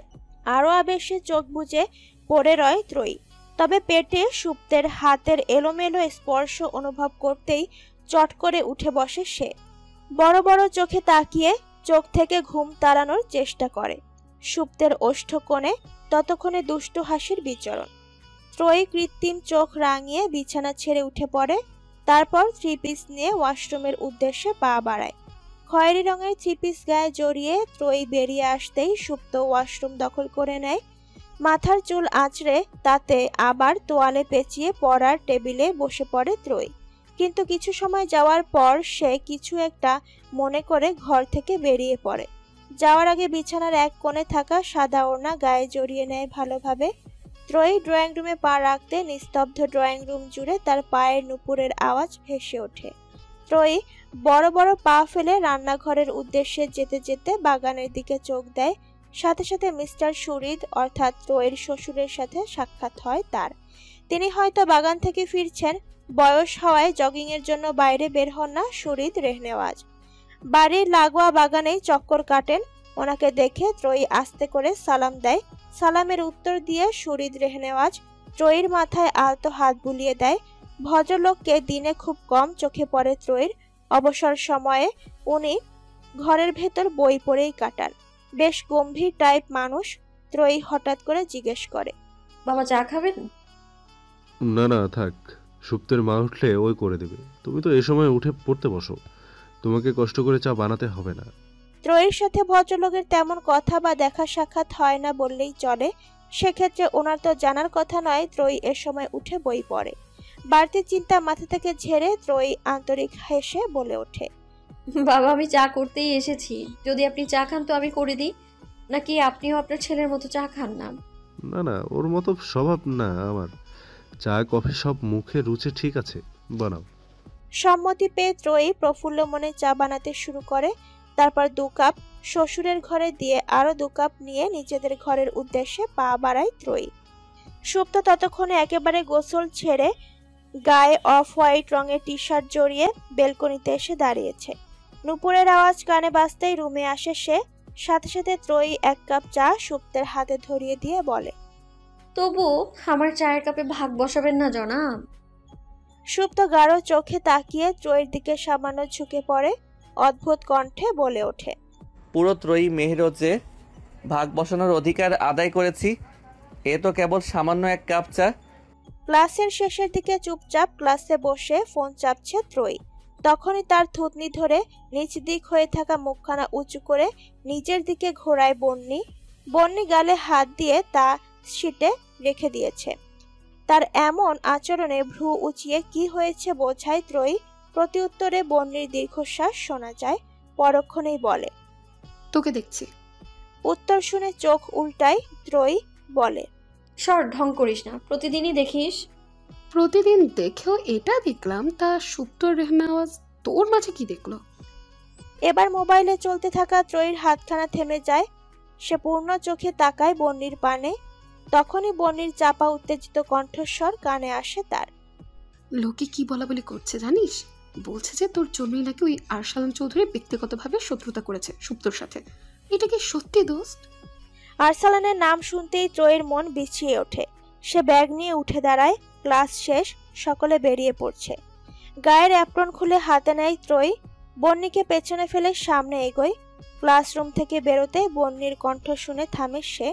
আরো আবেশে চোখ বুজে পড়ে রয় ত্রয়ী। তবে পেটে সুপ্তের হাতের এলোমেলো স্পর্শ অনুভব করতেই চট করে উঠে বসে সে। বড় বড় চোখে তাকিয়ে চোখ থেকে ঘুম তাড়ানোর চেষ্টা করে। সুপ্তের ওষ্ঠকোণে ততক্ষণে দুষ্টু হাসির বিচরণ। ত্রয়ী কৃত্রিম চোখ রাঙিয়ে বিছানা ছেড়ে উঠে পড়ে। তারপর 3 পিস নিয়ে ওয়াশরুমের উদ্দেশ্যে পা বাড়ায়। খয়েরি রঙের 3 পিস গায়ে জড়িয়ে ত্রয়ী বেরিয়ে আসতেই সুপ্ত ওয়াশরুম দখল করে নেয়। মাথার চুল আঁচড়ে তাতে আবার তোয়ালে পেঁচিয়ে পড়ার টেবিলে বসে পড়ে ত্রয়ী। কিন্তু কিছু সময় যাওয়ার পর সে কিছু একটা মনে করে ঘর থেকে বেরিয়ে পড়ে। যাওয়ার আগে বিছানার এক কোণে থাকা সাদা ওড়না গায়ে জড়িয়ে নেয় ভালোভাবে। ত্রয়ী ড্রয়িং রুমে পা রাখতে নিস্তব্ধ ড্রয়িং রুম জুড়ে তার পায়ের নুপুরের আওয়াজ ভেসে ওঠে। ত্রয়ী বড় বড় পা ফেলে রান্নাঘরের উদ্দেশ্যে যেতে যেতে বাগানের দিকে চোখ দেয়। সাথে সাথে মিস্টার সুরিদ অর্থাৎ ত্রয়ীর শ্বশুরের সাথে সাক্ষাৎ হয় তার। তিনি হয়তো বাগান থেকে ফিরছেন। বয়স হওয়ায় জগিং এর জন্য বাইরে বের হন না সুরিদ রেহনেওয়াজ। বাড়ির লাগোয়া বাগানেই চক্কর কাটেন। ওনাকে দেখে ত্রয়ী আস্তে করে সালাম দেয়। সালামের উত্তর দিয়ে সুরিদ রেহনেওয়াজ ত্রয়ীর মাথায় আলতো হাত বুলিয়ে দেয়। ভদ্রলোককে দিনে খুব কম চোখে পড়ে ত্রয়ীর। অবসর সময়ে উনি ঘরের ভেতর বই পড়েই কাটান। বেশ গম্ভীর টাইপ মানুষ। ত্রয়ী হঠাৎ করে জিজ্ঞেস করে, বাবা চা খাবেন? না না থাক, সুপ্তের মা উঠলে ওই করে দেবে। তুমি তো এ সময় উঠে পড়তে বসো, তোমাকে কষ্ট করে চা বানাতে হবে না। ত্রয়ীর সাথে ভদ্রলোকের তেমন কথা বা দেখা সাক্ষাৎ হয় না বললেই চলে। সেক্ষেত্রে ওনার তো জানার কথা নয় ত্রয়ী এ সময় উঠে বই পড়ে। বাড়তি চিন্তা মাথা থেকে ঝেড়ে ত্রয়ী আন্তরিক হেসে বলে ওঠে, বাবা আমি চা করতেই এসেছি। যদি আপনি চা খান তো আমি করে দিই, নাকি আপনিও আপনার ছেলের মতো চা খান না? না না, ওর মতো স্বভাব না আমার। চা কফি সব মুখে রুচে ঠিক আছে, বানাও। সম্মতি পেয়ে ত্রয়ী প্রফুল্ল মনে চা বানাতে শুরু করে। তারপর 2 কাপ শ্বশুরের ঘরে দিয়ে আরো 2 কাপ নিয়ে নিজেদের ঘরের উদ্দেশ্যে পা বাড়ায় ত্রয়ী। সুপ্ত ততক্ষণে একেবারে গোসল ছেড়ে গায়ে অফ হোয়াইট রঙের টি শার্ট জড়িয়ে বেলকনিতে এসে দাঁড়িয়েছে। নুপুরের আওয়াজ কানে বাজতেই রুমে আসে সে। সাথে সাথে ত্রয়ী 1 কাপ চা সুপ্তের হাতে ধরিয়ে দিয়ে বলে, তবু আমার চায়ের কাপে ভাগ বসাবেন না জনাব? সুপ্ত গাঢ় চোখে তাকিয়ে ত্রয়ীর দিকে সামান্য ঝুঁকে পড়ে। অদ্ভুত কণ্ঠে বলে ওঠে, পুরো ত্রয়ী মেহরোজে ভাগ বসানোর অধিকার আদায় করেছি। এ তো কেবল সামান্য 1 কাপ চা। ক্লাসের শেষের দিকে চুপচাপ ক্লাসে বসে ফোন চাপছে ত্রয়ী। তখনই তার থুতনি ধরে নিচ দিক হয়ে থাকা মুখখানা উঁচু করে নিজের দিকে ঘোরায় বন্নি। বন্নি গালে হাত দিয়ে তা সিটে রেখে দিয়েছে। তার এমন আচরণে ভ্রু উঁচিয়ে কি হয়েছে বোঝায় ত্রয়ী। প্রত্যুত্তরে বন্যির দীর্ঘশ্বাস শোনা যায়। পরক্ষণেই বলে, তোকে দেখছি। উত্তর শুনে চোখ উল্টায় ত্রয়ী, বলে, সর, ঢং করিস না, প্রতিদিনই দেখিস। প্রতিদিন দেখেও এটা দেখলাম, তা সুপ্তর রেহনাওয়াজ তোর মাঝে কি দেখলো? এবার মোবাইলে চলতে থাকা ত্রয়ীর হাতখানা থেমে যায়। সে পূর্ণ চোখে তাকায় বন্যির পানে। তখনই বন্যির চাপা উত্তেজিত কণ্ঠস্বর কানে আসে তার। লোকে কি বলা বলি করছে জানিস? বলছে যে তোর জন্যই নাকি ওই আরসালান চৌধুরী ব্যক্তিগতভাবে শত্রুতা করেছে সুপ্তর সাথে। এটা কি সত্যি দোস্ত? আরসালানের নাম শুনতেই ত্রয়ীর মন বিছিয়ে ওঠে। সে ব্যাগ নিয়ে উঠে দাঁড়ায়। ক্লাস শেষ, সকলে বেরিয়ে পড়ছে। গায়ের অ্যাপ্রন খুলে হাতে নেয় ত্রয়ী। বন্যিকে পেছনে ফেলে সামনে এগোয়। ক্লাসরুম থেকে বেরোতে বন্যির কণ্ঠ শুনে থামে সে।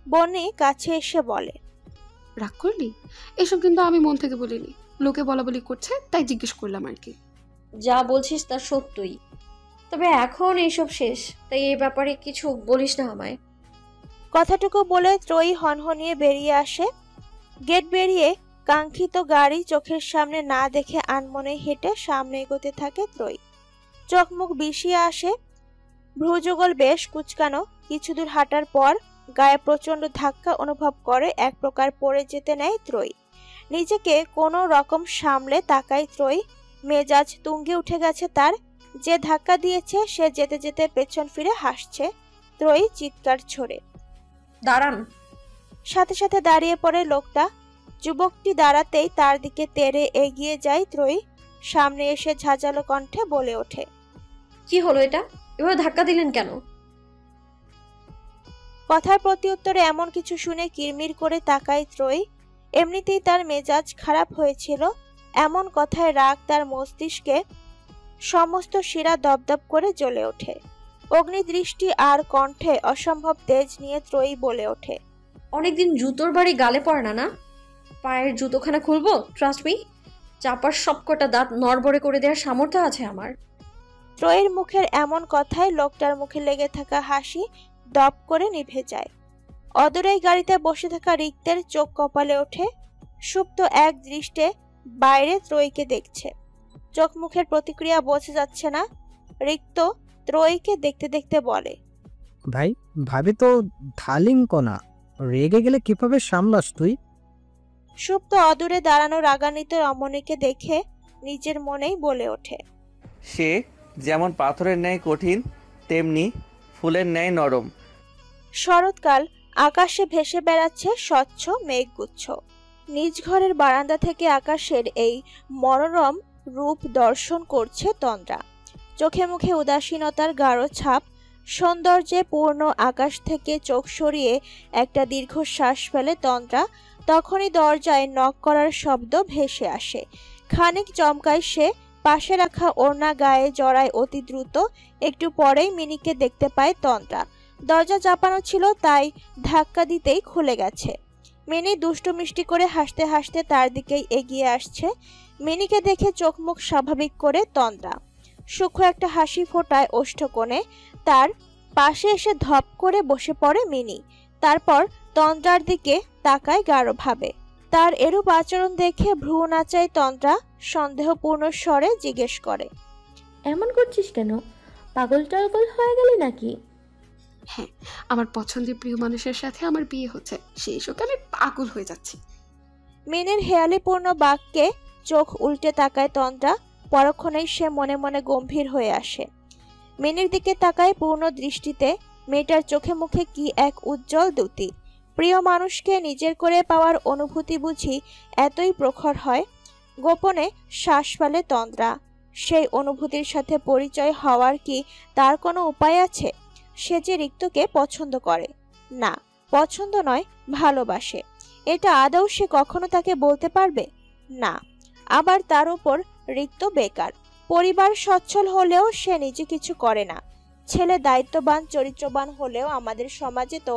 বন্যি কাছে এসে বলে, রাগ করলি? এসব কিন্তু আমি মন থেকে বলিনি, লোকে বলা বলি করছে তাই জিজ্ঞেস করলাম আর কি। যা বলছিস তা সত্যই, তবে এখন এইসব শেষ, তাই এই ব্যাপারে কিছু বলিস না আমায়। কথাটুকু বলে ত্রয়ী হনহনিয়ে বেরিয়ে আসে। গেট বেরিয়ে কাঙ্ক্ষিত গাড়ি চোখের সামনে না দেখে আনমনে হেঁটে সামনে এগোতে থাকে ত্রয়ী। চোখ মুখ বিষিয়ে আসে, ভ্রুযুগল বেশ কুচকানো। কিছু দূর হাঁটার পর গায়ে প্রচন্ড ধাক্কা অনুভব করে। এক প্রকার পড়ে যেতে নেয় ত্রয়ী। নিজেকে কোনো রকম সামলে তাকায় ত্রয়ী। মেজাজ তুঙ্গে উঠে গেছে তার। যে ধাক্কা দিয়েছে সে যেতে যেতে পেছন ফিরে হাসছে। ত্রয়ী চিৎকার ছোড়ে, দাঁড়ান। সাথে সাথে দাঁড়িয়ে পড়ে লোকটা। যুবকটি দাঁড়াতেই তার দিকে তেড়ে এগিয়ে যায় ত্রয়ী। সামনে এসে ঝাঁঝালো কণ্ঠে বলে ওঠে, কি হলো এটা? এভাবে ধাক্কা দিলেন কেন? কথার প্রত্যুত্তরে এমন কিছু শুনে কিরমির করে তাকায় ত্রয়ী। এমনিতেই তার মেজাজ খারাপ হয়েছিল। এমন কথায় রাগ তার মস্তিষ্কে সমস্ত শিরা দপদপ করে জ্বলে ওঠে। অগ্নিদৃষ্টি আর কণ্ঠে অসম্ভব তেজ নিয়ে ত্রয়ী বলে ওঠে, অনেকদিন জুতোর বাড়ি গালে পড়ে না না? পায়ের জুতোখানা খুলবো, ট্রাস্ট মি। চাপার সবকটা দাঁত নড়বড়ে করে দেওয়ার সামর্থ্য আছে আমার। ত্রয়ীর মুখের এমন কথায় লোকটার মুখে লেগে থাকা হাসি দপ করে নিভে যায়। অদূরেই গাড়িতে বসে থাকা রিক্তের চোখ কপালে ওঠে। সুপ্ত এক দৃষ্টে বাইরে ত্রয়ীকে দেখছে। চোখ মুখের প্রতিক্রিয়া বোঝা যাচ্ছে না। রিক্ত ত্রয়ীকে দেখতে দেখতে বলে, ভাই, ভাবি তো ধালিঙ্ক না, রেগে গেলে কিভাবে সামলাস তুই? সুপ্ত অদূরে দাঁড়ানো রাগান্বিত রমণীকে দেখে নিজের মনেই বলে ওঠে, সে যেমন পাথরের ন্যায় কঠিন, তেমনি ফুলের ন্যায় নরম। শরৎকাল, আকাশে ভেসে বেড়াচ্ছে স্বচ্ছ মেঘগুচ্ছ। নিজ ঘরের বারান্দা থেকে আকাশের এই মনোরম রূপ দর্শন করছে তন্দ্রা। চোখে মুখে উদাসীনতার গাঢ় ছাপ। সৌন্দর্যে পূর্ণ আকাশ থেকে চোখ সরিয়ে একটা দীর্ঘশ্বাস ফেলে তন্দ্রা। তখনই দরজায় নক করার শব্দ ভেসে আসে। খানিক চমকায় সে। পাশে রাখা ওড়না গায়ে জড়ায় অতি দ্রুত। একটু পরেই মিনিকে দেখতে পায় তন্দ্রা। দরজা চাপানো ছিল, তাই ধাক্কা দিতেই খুলে গেছে। মিনি দুষ্টু মিষ্টি করে হাসতে হাসতে তার দিকেই এগিয়ে আসছে। মিনিকে দেখে চোখ মুখ স্বাভাবিক করে তন্দ্রা। সূক্ষ্ম একটা হাসি ফোটায় ওষ্ঠকোণে। তার পাশে এসে ধপ করে বসে পড়ে মিনি। তারপর তন্দ্রার দিকে তাকায় গাঢ়ভাবে। তার এরূপ আচরণ দেখে ভ্রু নাচায় তন্দ্রা। সন্দেহপূর্ণ স্বরে জিজ্ঞেস করে, এমন করছিস কেন? পাগল টাগল হয়ে গেলি নাকি? হ্যাঁ, আমার পছন্দের প্রিয় মানুষের সাথে আমার বিয়ে হচ্ছে, সেই শোকে আমি পাগল হয়ে যাচ্ছি। মিনির হেয়ালিপূর্ণ বাক্যে চোখ উল্টে তাকায় তন্দ্রা। পরক্ষণেই সে মনে মনে গম্ভীর হয়ে আসে। মিনির দিকে তাকায় পূর্ণ দৃষ্টিতে। মেয়েটার চোখে মুখে কি এক উজ্জ্বল দ্যুতি। প্রিয় মানুষকে নিজের করে পাওয়ার অনুভূতি বুঝি এতই প্রখর হয়। গোপনে শ্বাস ফেলে তন্দ্রা। সেই অনুভূতির সাথে পরিচয় হওয়ার কি তার কোনো উপায় আছে? সে যে রিক্তকে পছন্দ করে না, পছন্দ নয়, ভালোবাসে। এটা আদৌ সে কখনো তাকে বলতে পারবে না। আবার তার উপর রিক্ত বেকার। পরিবার সচ্ছল হলেও সে নিজে কিছু করে না। ছেলে দায়িত্ববান চরিত্রবান হলেও আমাদের সমাজে তো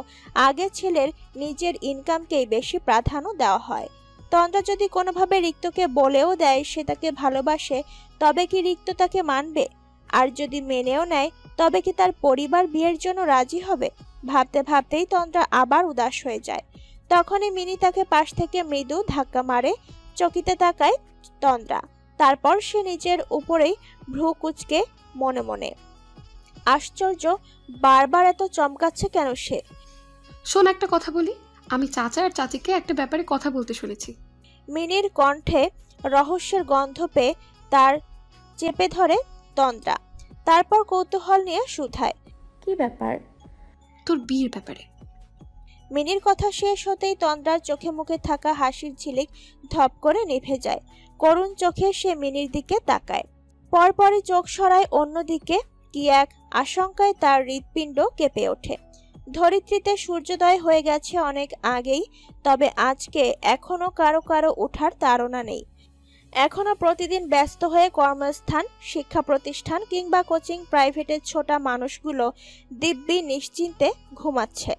আগে ছেলের নিজের ইনকামকেই বেশি প্রাধান্য দেওয়া হয়। তন্দ্রা যদি কোনোভাবে রিক্তকে বলেও দেয় সে তাকে ভালোবাসে, তবে কি রিক্ত তাকে মানবে? আর যদি মেনেও নেয় তবে কি তার পরিবার বিয়ের জন্য রাজি হবে? ভাবতে ভাবতেই তন্দ্রা আবার উদাস হয়ে যায়। তখনই মিনি তাকে পাশ থেকে মৃদু ধাক্কা মারে। চকিতে তাকায় তন্দ্রা। তারপর সে নিজের উপরেই ভ্রু কুঁচকে মনে মনে, আশ্চর্য, বারবার এত চমকাচ্ছে কেন সে। শোন, একটা কথা বলি, আমি চাচা আর চাচিকে একটা ব্যাপারে কথা বলতে শুনেছি। মিনির কণ্ঠে রহস্যের গন্ধ পেয়ে তার চেপে ধরে তন্দ্রা। তারপর কৌতূহল নিয়ে শুধায়, কি ব্যাপার? তোর বিয়ের ব্যাপারে। মিনির কথা শেষ হতেই তন্দ্রার চোখে মুখে থাকা হাসির ঝিলিক ধপ করে নিভে যায়। করুণ চোখে সে মিনির দিকে তাকায়, পরপরই চোখ সরায় অন্যদিকে। কি এক আশঙ্কায় তার হৃৎপিণ্ড কেঁপে ওঠে। ধরিত্রীতে সূর্যোদয় হয়ে গেছে অনেক আগেই, তবে আজকে এখনো কারো কারো ওঠার তাড়না নেই। এখনো প্রতিদিন ব্যস্ত হয়ে কর্মস্থান, শিক্ষা প্রতিষ্ঠান কিংবা কোচিং প্রাইভেটের ছোটা মানুষগুলো দিব্যি নিশ্চিন্তে ঘুমাচ্ছে,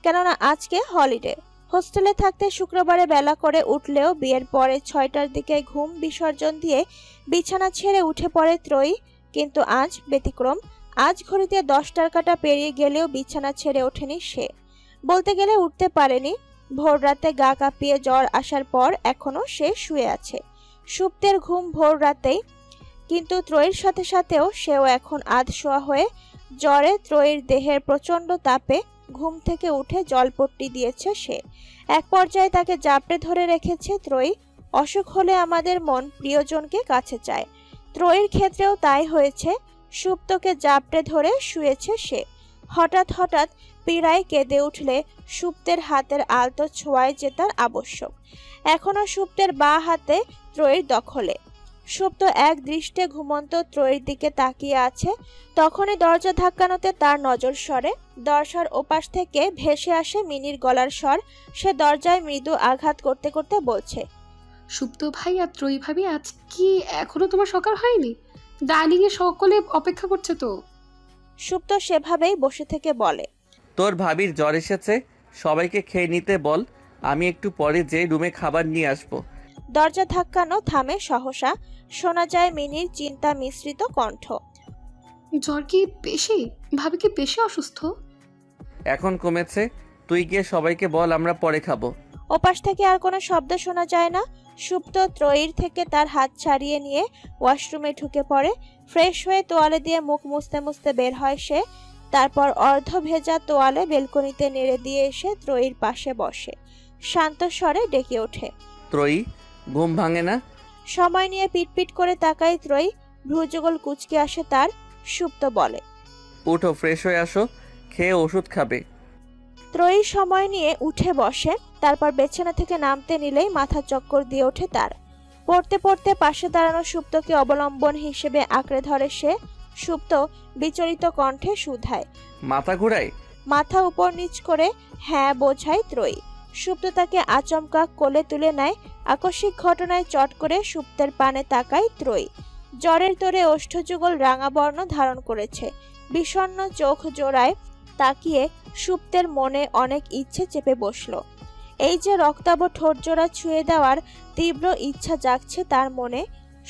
কেননা আজকে হলিডে। হোস্টেলে থাকতে শুক্রবারে বেলা করে উঠলেও বিয়ের পরে 6টার দিকে ঘুম বিসর্জন দিয়ে বিছানা ছেড়ে উঠে পড়ে ত্রয়ী। কিন্তু আজ ব্যতিক্রম। আজ ঘড়িতে 10টার কাঁটা পেরিয়ে গেলেও বিছানা ছেড়ে ওঠেনি সে। বলতে গেলে উঠতে পারেনি। ভোর রাতে গা কাঁপিয়ে জ্বর আসার পর এখনো সে শুয়ে আছে। সুপ্তের ঘুম ভোর রাতেই, কিন্তু ত্রয়ীর সাথে সাথেও সেও এখন আধশোয়া হয়ে জ্বরে ত্রয়ীর দেহের প্রচণ্ড তাপে ঘুম থেকে উঠে জলপট্টি দিয়েছে সে। এক পর্যায়ে তাকে জাপটে ধরে রেখেছে ত্রয়ী। অসুখ হলে আমাদের মন প্রিয়জনকে কাছে চায়। ত্রয়ীর ক্ষেত্রেও তাই হয়েছে। সুপ্তকে জাপটে ধরে শুয়েছে সে। হঠাৎ হঠাৎ পীড়ায় কেঁদে উঠলে সুপ্তের হাতের আলতো ছোঁয়ায় যে তার আবশ্যক। এখনো সুপ্তের বাঁ হাতে ত্রয়ীর দখলে। সুপ্ত এক দৃষ্টে ঘুমন্ত ত্রয়ীর দিকে তাকিয়ে আছে। তখনই দরজা ধাক্কানোতে তার নজর সরে। দরজার ওপাশ থেকে ভেসে আসে মিনির গলার স্বর। সে দরজায় মৃদু আঘাত করতে করতে বলছে, সুপ্ত ভাই আর ত্রয়ী ভাবি, আজ কি এখনো তোমার সকাল হয়নি? ডাইনিং এ সকলে অপেক্ষা করছে তো। সুপ্ত সেভাবেই বসে থেকে বলে, তোর ভাবির জ্বর এসেছে, সবাইকে খেয়ে নিতে বল, আমি একটু পরে যে রুমে খাবার নিয়ে আসবো। দরজা ধাক্কানো থামে সহসা। শোনা যায় মিনির চিন্তা মিশ্রিত কণ্ঠ, জ্বর কি বেশি? ভাবি কি বেশি অসুস্থ? এখন কমেছে, তুই গিয়ে সবাইকে বল আমরা পরে খাবো। ওপাশ থেকে আর কোনো শব্দ শোনা যায় না। সুপ্ত ত্রয়ীর থেকে তার হাত ছাড়িয়ে নিয়ে ওয়াশরুমে ঢুকে পড়ে। ফ্রেশ হয়ে তোয়ালে দিয়ে মুখ মুছতে মুছতে বের হয় সে। তারপর অর্ধ ভেজা তোয়ালে বেলকনিতে নেড়ে দিয়ে এসে ত্রয়ীর পাশে বসে। শান্ত স্বরে ডেকে ওঠে, ত্রয়ী, ঘুম ভাঙে না? সময় নিয়ে পিটপিট করে তাকায় ত্রয়ী। ভ্রুযুগল কুঁচকে আসে তার। সুপ্ত বলে, উঠো, ফ্রেশ হয়ে আসো, খেয়ে ওষুধ খাবে। ত্রয়ী সময় নিয়ে উঠে বসে। তারপর বিছানা থেকে নামতে নিলেই মাথা চক্কর দিয়ে ওঠে তার। পড়তে পড়তে পাশে দাঁড়ানো সুপ্তকে অবলম্বন হিসেবে আঁকড়ে ধরে সে। সুপ্ত বিচলিত কণ্ঠে শুধায়, মাথা ঘুরায়? মাথা উপর নিচ করে হ্যাঁ বোঝায় ত্রয়ী। সুপ্ত তাকে আচমকা কোলে তুলে নেয়। আকস্মিক ঘটনায় চট করে সুপ্তের পানে তাকায় ত্রয়ী। জ্বরের তোরে ওষ্ঠযুগল রাঙা বর্ণ ধারণ করেছে। বিষণ্ণ চোখ জোড়ায় তাকিয়ে সুপ্তের মনে অনেক ইচ্ছে চেপে বসল। এই যে রক্তাভ ঠোঁটজোড়া ছুঁয়ে দেওয়ার তীব্র ইচ্ছা জাগছে তার মনে।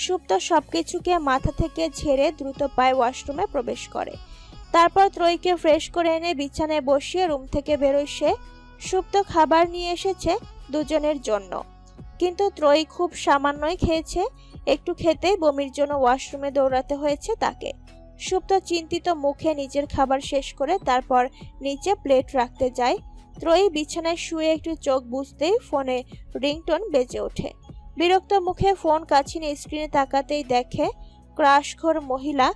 সুপ্ত সবকিছুকে মাথা থেকে ঝেড়ে দ্রুত পায়ে ওয়াশরুমে প্রবেশ করে। তারপর ত্রয়ীকে ফ্রেশ করে এনে বিছানায় বসিয়ে রুম থেকে বেরোয় সে। সুপ্ত খাবার নিয়ে এসেছে দুজনের জন্য, কিন্তু ত্রয়ী খুব সামান্যই খেয়েছে। একটু খেতেই বমির জন্য ওয়াশরুমে দৌড়াতে হয়েছে তাকে। সুপ্ত চিন্তিত মুখে নিজের খাবার শেষ করে তারপর নিচে প্লেট রাখতে যায়। ত্রয়ী বিছানায় শুয়ে একটু চোখ বুজতেই ফোনে রিংটোন বেজে ওঠে। বিরক্ত মুখে ফোন কাছে নিয়ে স্ক্রিনে তাকাতেই দেখে ক্রাশখোর মহিলা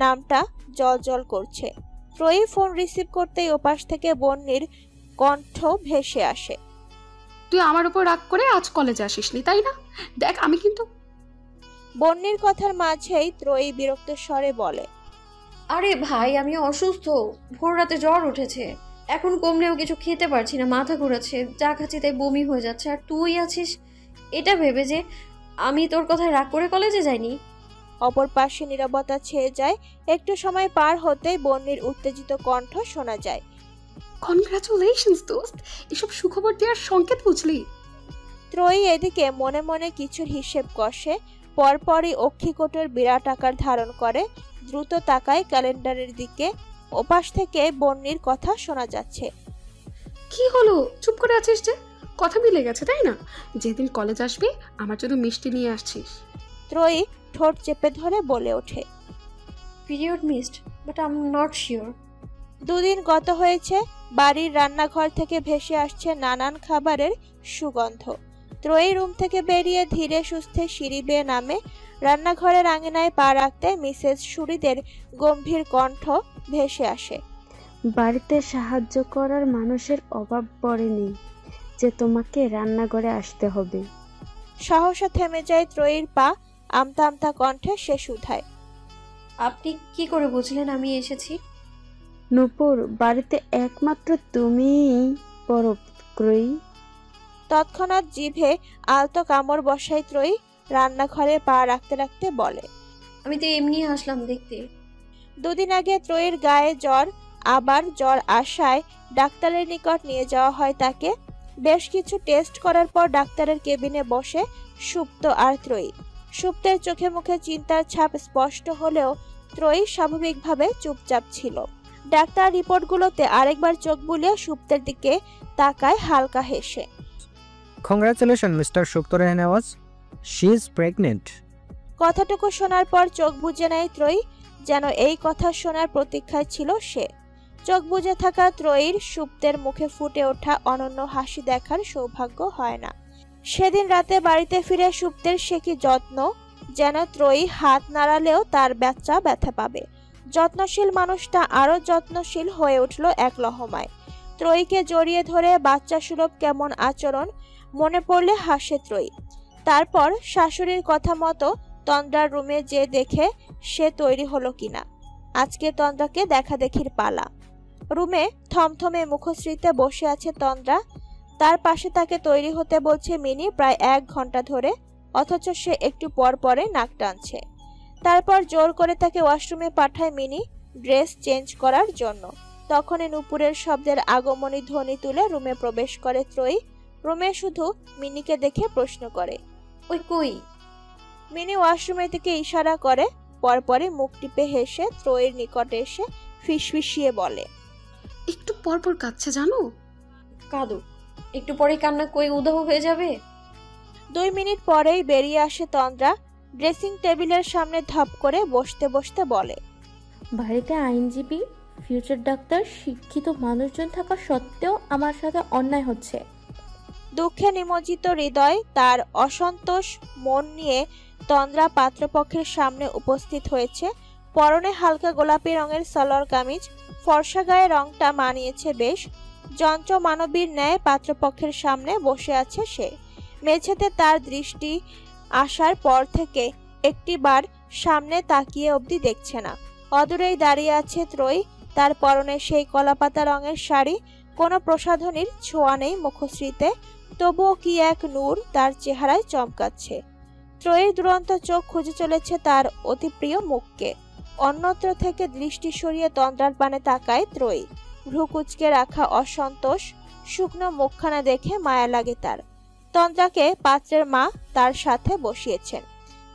নামটা জলজল করছে। ত্রয়ী ফোন রিসিভ করতেই ওপাশ থেকে বন্নির কণ্ঠ ভেসে আসে, তুই আমার উপর রাগ করে আজ কলেজে আসিসনি, তাই না? দেখ আমি কিন্তু। বন্নির কথার মাঝেই ত্রয়ী বিরক্ত স্বরে বলে, আরে ভাই, আমি অসুস্থ, ভোর রাতে জ্বর উঠেছে, এখন কমলেও কিছু খেতে পারছি না, মাথা ঘোরাচ্ছে, যা খাচ্ছি তাই বমি হয়ে যাচ্ছে। আর তুই আছিস এটা ভেবে যে আমি তোর কথায় রাগ করে কলেজে যাইনি। অপর পাশে নীরবতা ছেয়ে যায়। একটু সময় পার হতেই বন্নির উত্তেজিত কণ্ঠ শোনা যায়, কনগ্রাচুলেশনস দোস্ত, এসব সুখবর দেওয়ার সংকেত বুঝলি? ত্রয়ী এদিকে মনে মনে কিছুর হিসেব কষে। পরপরই অক্ষিকোটের বিরাট আকার ধারণ করে। দ্রুত তাকায় ক্যালেন্ডারের দিকে। ওপাশ থেকে বন্নির কথা শোনা যাচ্ছে, কি হলো, চুপ করে আছিস যে? কথা মিলে গেছে তাই না? যেদিন কলেজ আসবি আমার জন্য মিষ্টি নিয়ে আসছিস। ত্রয়ী ঠোঁট চেপে ধরে বলে ওঠে। Period missed, but I am not sure. 2 দিন গত হয়েছে, বাড়ির রান্নাঘর থেকে ভেসে আসছে নানান খাবারের সুগন্ধ। ত্রয়ী রুম থেকে বেরিয়ে ধীরে সুস্থে সিঁড়ি বেয়ে নামে। রান্নাঘরের আঙিনায় পা রাখতে মিসেস সুরিদের গম্ভীর কণ্ঠ ভেসে আসে। বাড়িতে সাহায্য করার মানুষের অভাব পড়েনি যে তোমাকে রান্নাঘরে আসতে হবে। সহসা থেমে যায় ত্রয়ীর পা। আমতা আমতা কণ্ঠে সে শুধায়। আপনি কি করে বুঝলেন আমি এসেছি? নূপুর, বাড়িতে একমাত্র তুমিই পরক্রয়ী। তৎক্ষণাৎ জিভে আলতো কামড় বসায় ত্রয়ী। রান্নাঘরে পা রাখতে রাখতে বলে, আমি তো এমনি আসলাম দেখতে। 2 দিন আগে ত্রয়ীর গায়ে জ্বর, আবার জ্বর আসায় ডাক্তারের নিকট নিয়ে যাওয়া হয় তাকে। বেশ কিছু টেস্ট করার পর ডাক্তারের কেবিনে বসে সুপ্ত আর ত্রয়ী। সুপ্তের চোখে মুখে চিন্তার ছাপ স্পষ্ট হলেও ত্রয়ী স্বাভাবিকভাবে চুপচাপ ছিল। ডাক্তার রিপোর্টগুলোতে আরেকবার চোখ বুলিয়ে সুপ্তের দিকে তাকায় হালকা হেসে। কংগ্রাচুলেশন মিস্টার সুপ্তর নেওয়াজ, শি ইজ প্রেগনেন্ট। কথাটুকু শোনার পর চোখ বুজে নেয় ত্রয়ী, যেন এই কথা শোনার প্রতীক্ষায় ছিল সে। চোখ বুজে থাকা ত্রয়ীর সুপ্তের মুখে ফুটে ওঠা অনন্য হাসি দেখার সৌভাগ্য হয় না। সেদিন রাতে বাড়িতে ফিরে সুপ্তের সে কি যত্ন, যেন ত্রয়ী হাত নাড়ালেও তার বাচ্চা ব্যথা পাবে। যত্নশীল মানুষটা আরো যত্নশীল হয়ে উঠল এক লহমায়। ত্রয়ীকে জড়িয়ে ধরে বাচ্চা সুলভ কেমন আচরণ মনে পড়লে হাসে ত্রয়ী। তারপর শাশুড়ির কথা মতো তন্দ্রার রুমে যে দেখে সে তৈরি হলো কিনা। আজকে তন্দ্রাকে দেখা দেখির পালা। রুমে থমথমে মুখশ্রীতে বসে আছে তন্দ্রা। তার পাশে তাকে তৈরি হতে বলছে মিনি প্রায় 1 ঘন্টা ধরে, অথচ সে একটু পর পরে নাক টানছে। তারপর জোর করে তাকে ওয়াশরুমে পাঠায় মিনি ড্রেস চেঞ্জ করার জন্য। তখনই নূপুরের শব্দের আগমনী ধ্বনি তুলে রুমে প্রবেশ করে ত্রয়ী। রুমে শুধু মিনিকে দেখে প্রশ্ন করে, ওই কই? মিনি ওয়াশরুমের দিকে ইশারা করে। পরপরই মুখ টিপে হেসে ত্রয়ীর নিকটে এসে ফিসফিসিয়ে বলে, একটু পর পর কাঁদছে জানো। কাঁদো, একটু পরে কান্না কই উধাও হয়ে যাবে। 2 মিনিট পরেই বেরিয়ে আসে তন্দ্রা। ড্রেসিং টেবিলের সামনে ধপ করে বসতে বসতে বলে, বাড়িতে আইনজীবী, ফিউচার ডাক্তার, শিক্ষিত মানুষজন থাকা সত্ত্বেও আমার সাথে অন্যায় হচ্ছে। দুঃখে নিমজ্জিত হৃদয়, তার অসন্তোষ মন নিয়ে তন্দ্রা পাত্রপক্ষের সামনে উপস্থিত হয়েছে। পরনে হালকা গোলাপি রঙের সালোয়ার কামিজ, ফর্সা গায়ে রংটা মানিয়েছে বেশ। যন্ত্র মানবীর ন্যায় পাত্রপক্ষের সামনে বসে আছে সে। মেঝেতে তার দৃষ্টি আসার পর থেকে একটিবার সামনে তাকিয়ে অবধি দেখছে না। অদূরেই দাঁড়িয়ে আছে ত্রয়ী, তার পরনে সেই কলাপাতা রঙের শাড়ি। কোনো প্রসাধনীর ছোঁয়া নেই মুখশ্রীতে, তবুও কি এক নূর তার চেহারায় চমকাচ্ছে। ত্রয়ীর দুরন্ত চোখ খুঁজে চলেছে তার অতি প্রিয় মুখকে। অন্যত্র থেকে দৃষ্টি সরিয়ে তন্দ্রার পানে তাকায় ত্রয়ী। ভ্রু কুঁচকে রাখা অসন্তোষ শুকনো মুখখানা দেখে মায়া লাগে তার। তন্দ্রাকে পাত্রের মা তার সাথে বসিয়েছেন,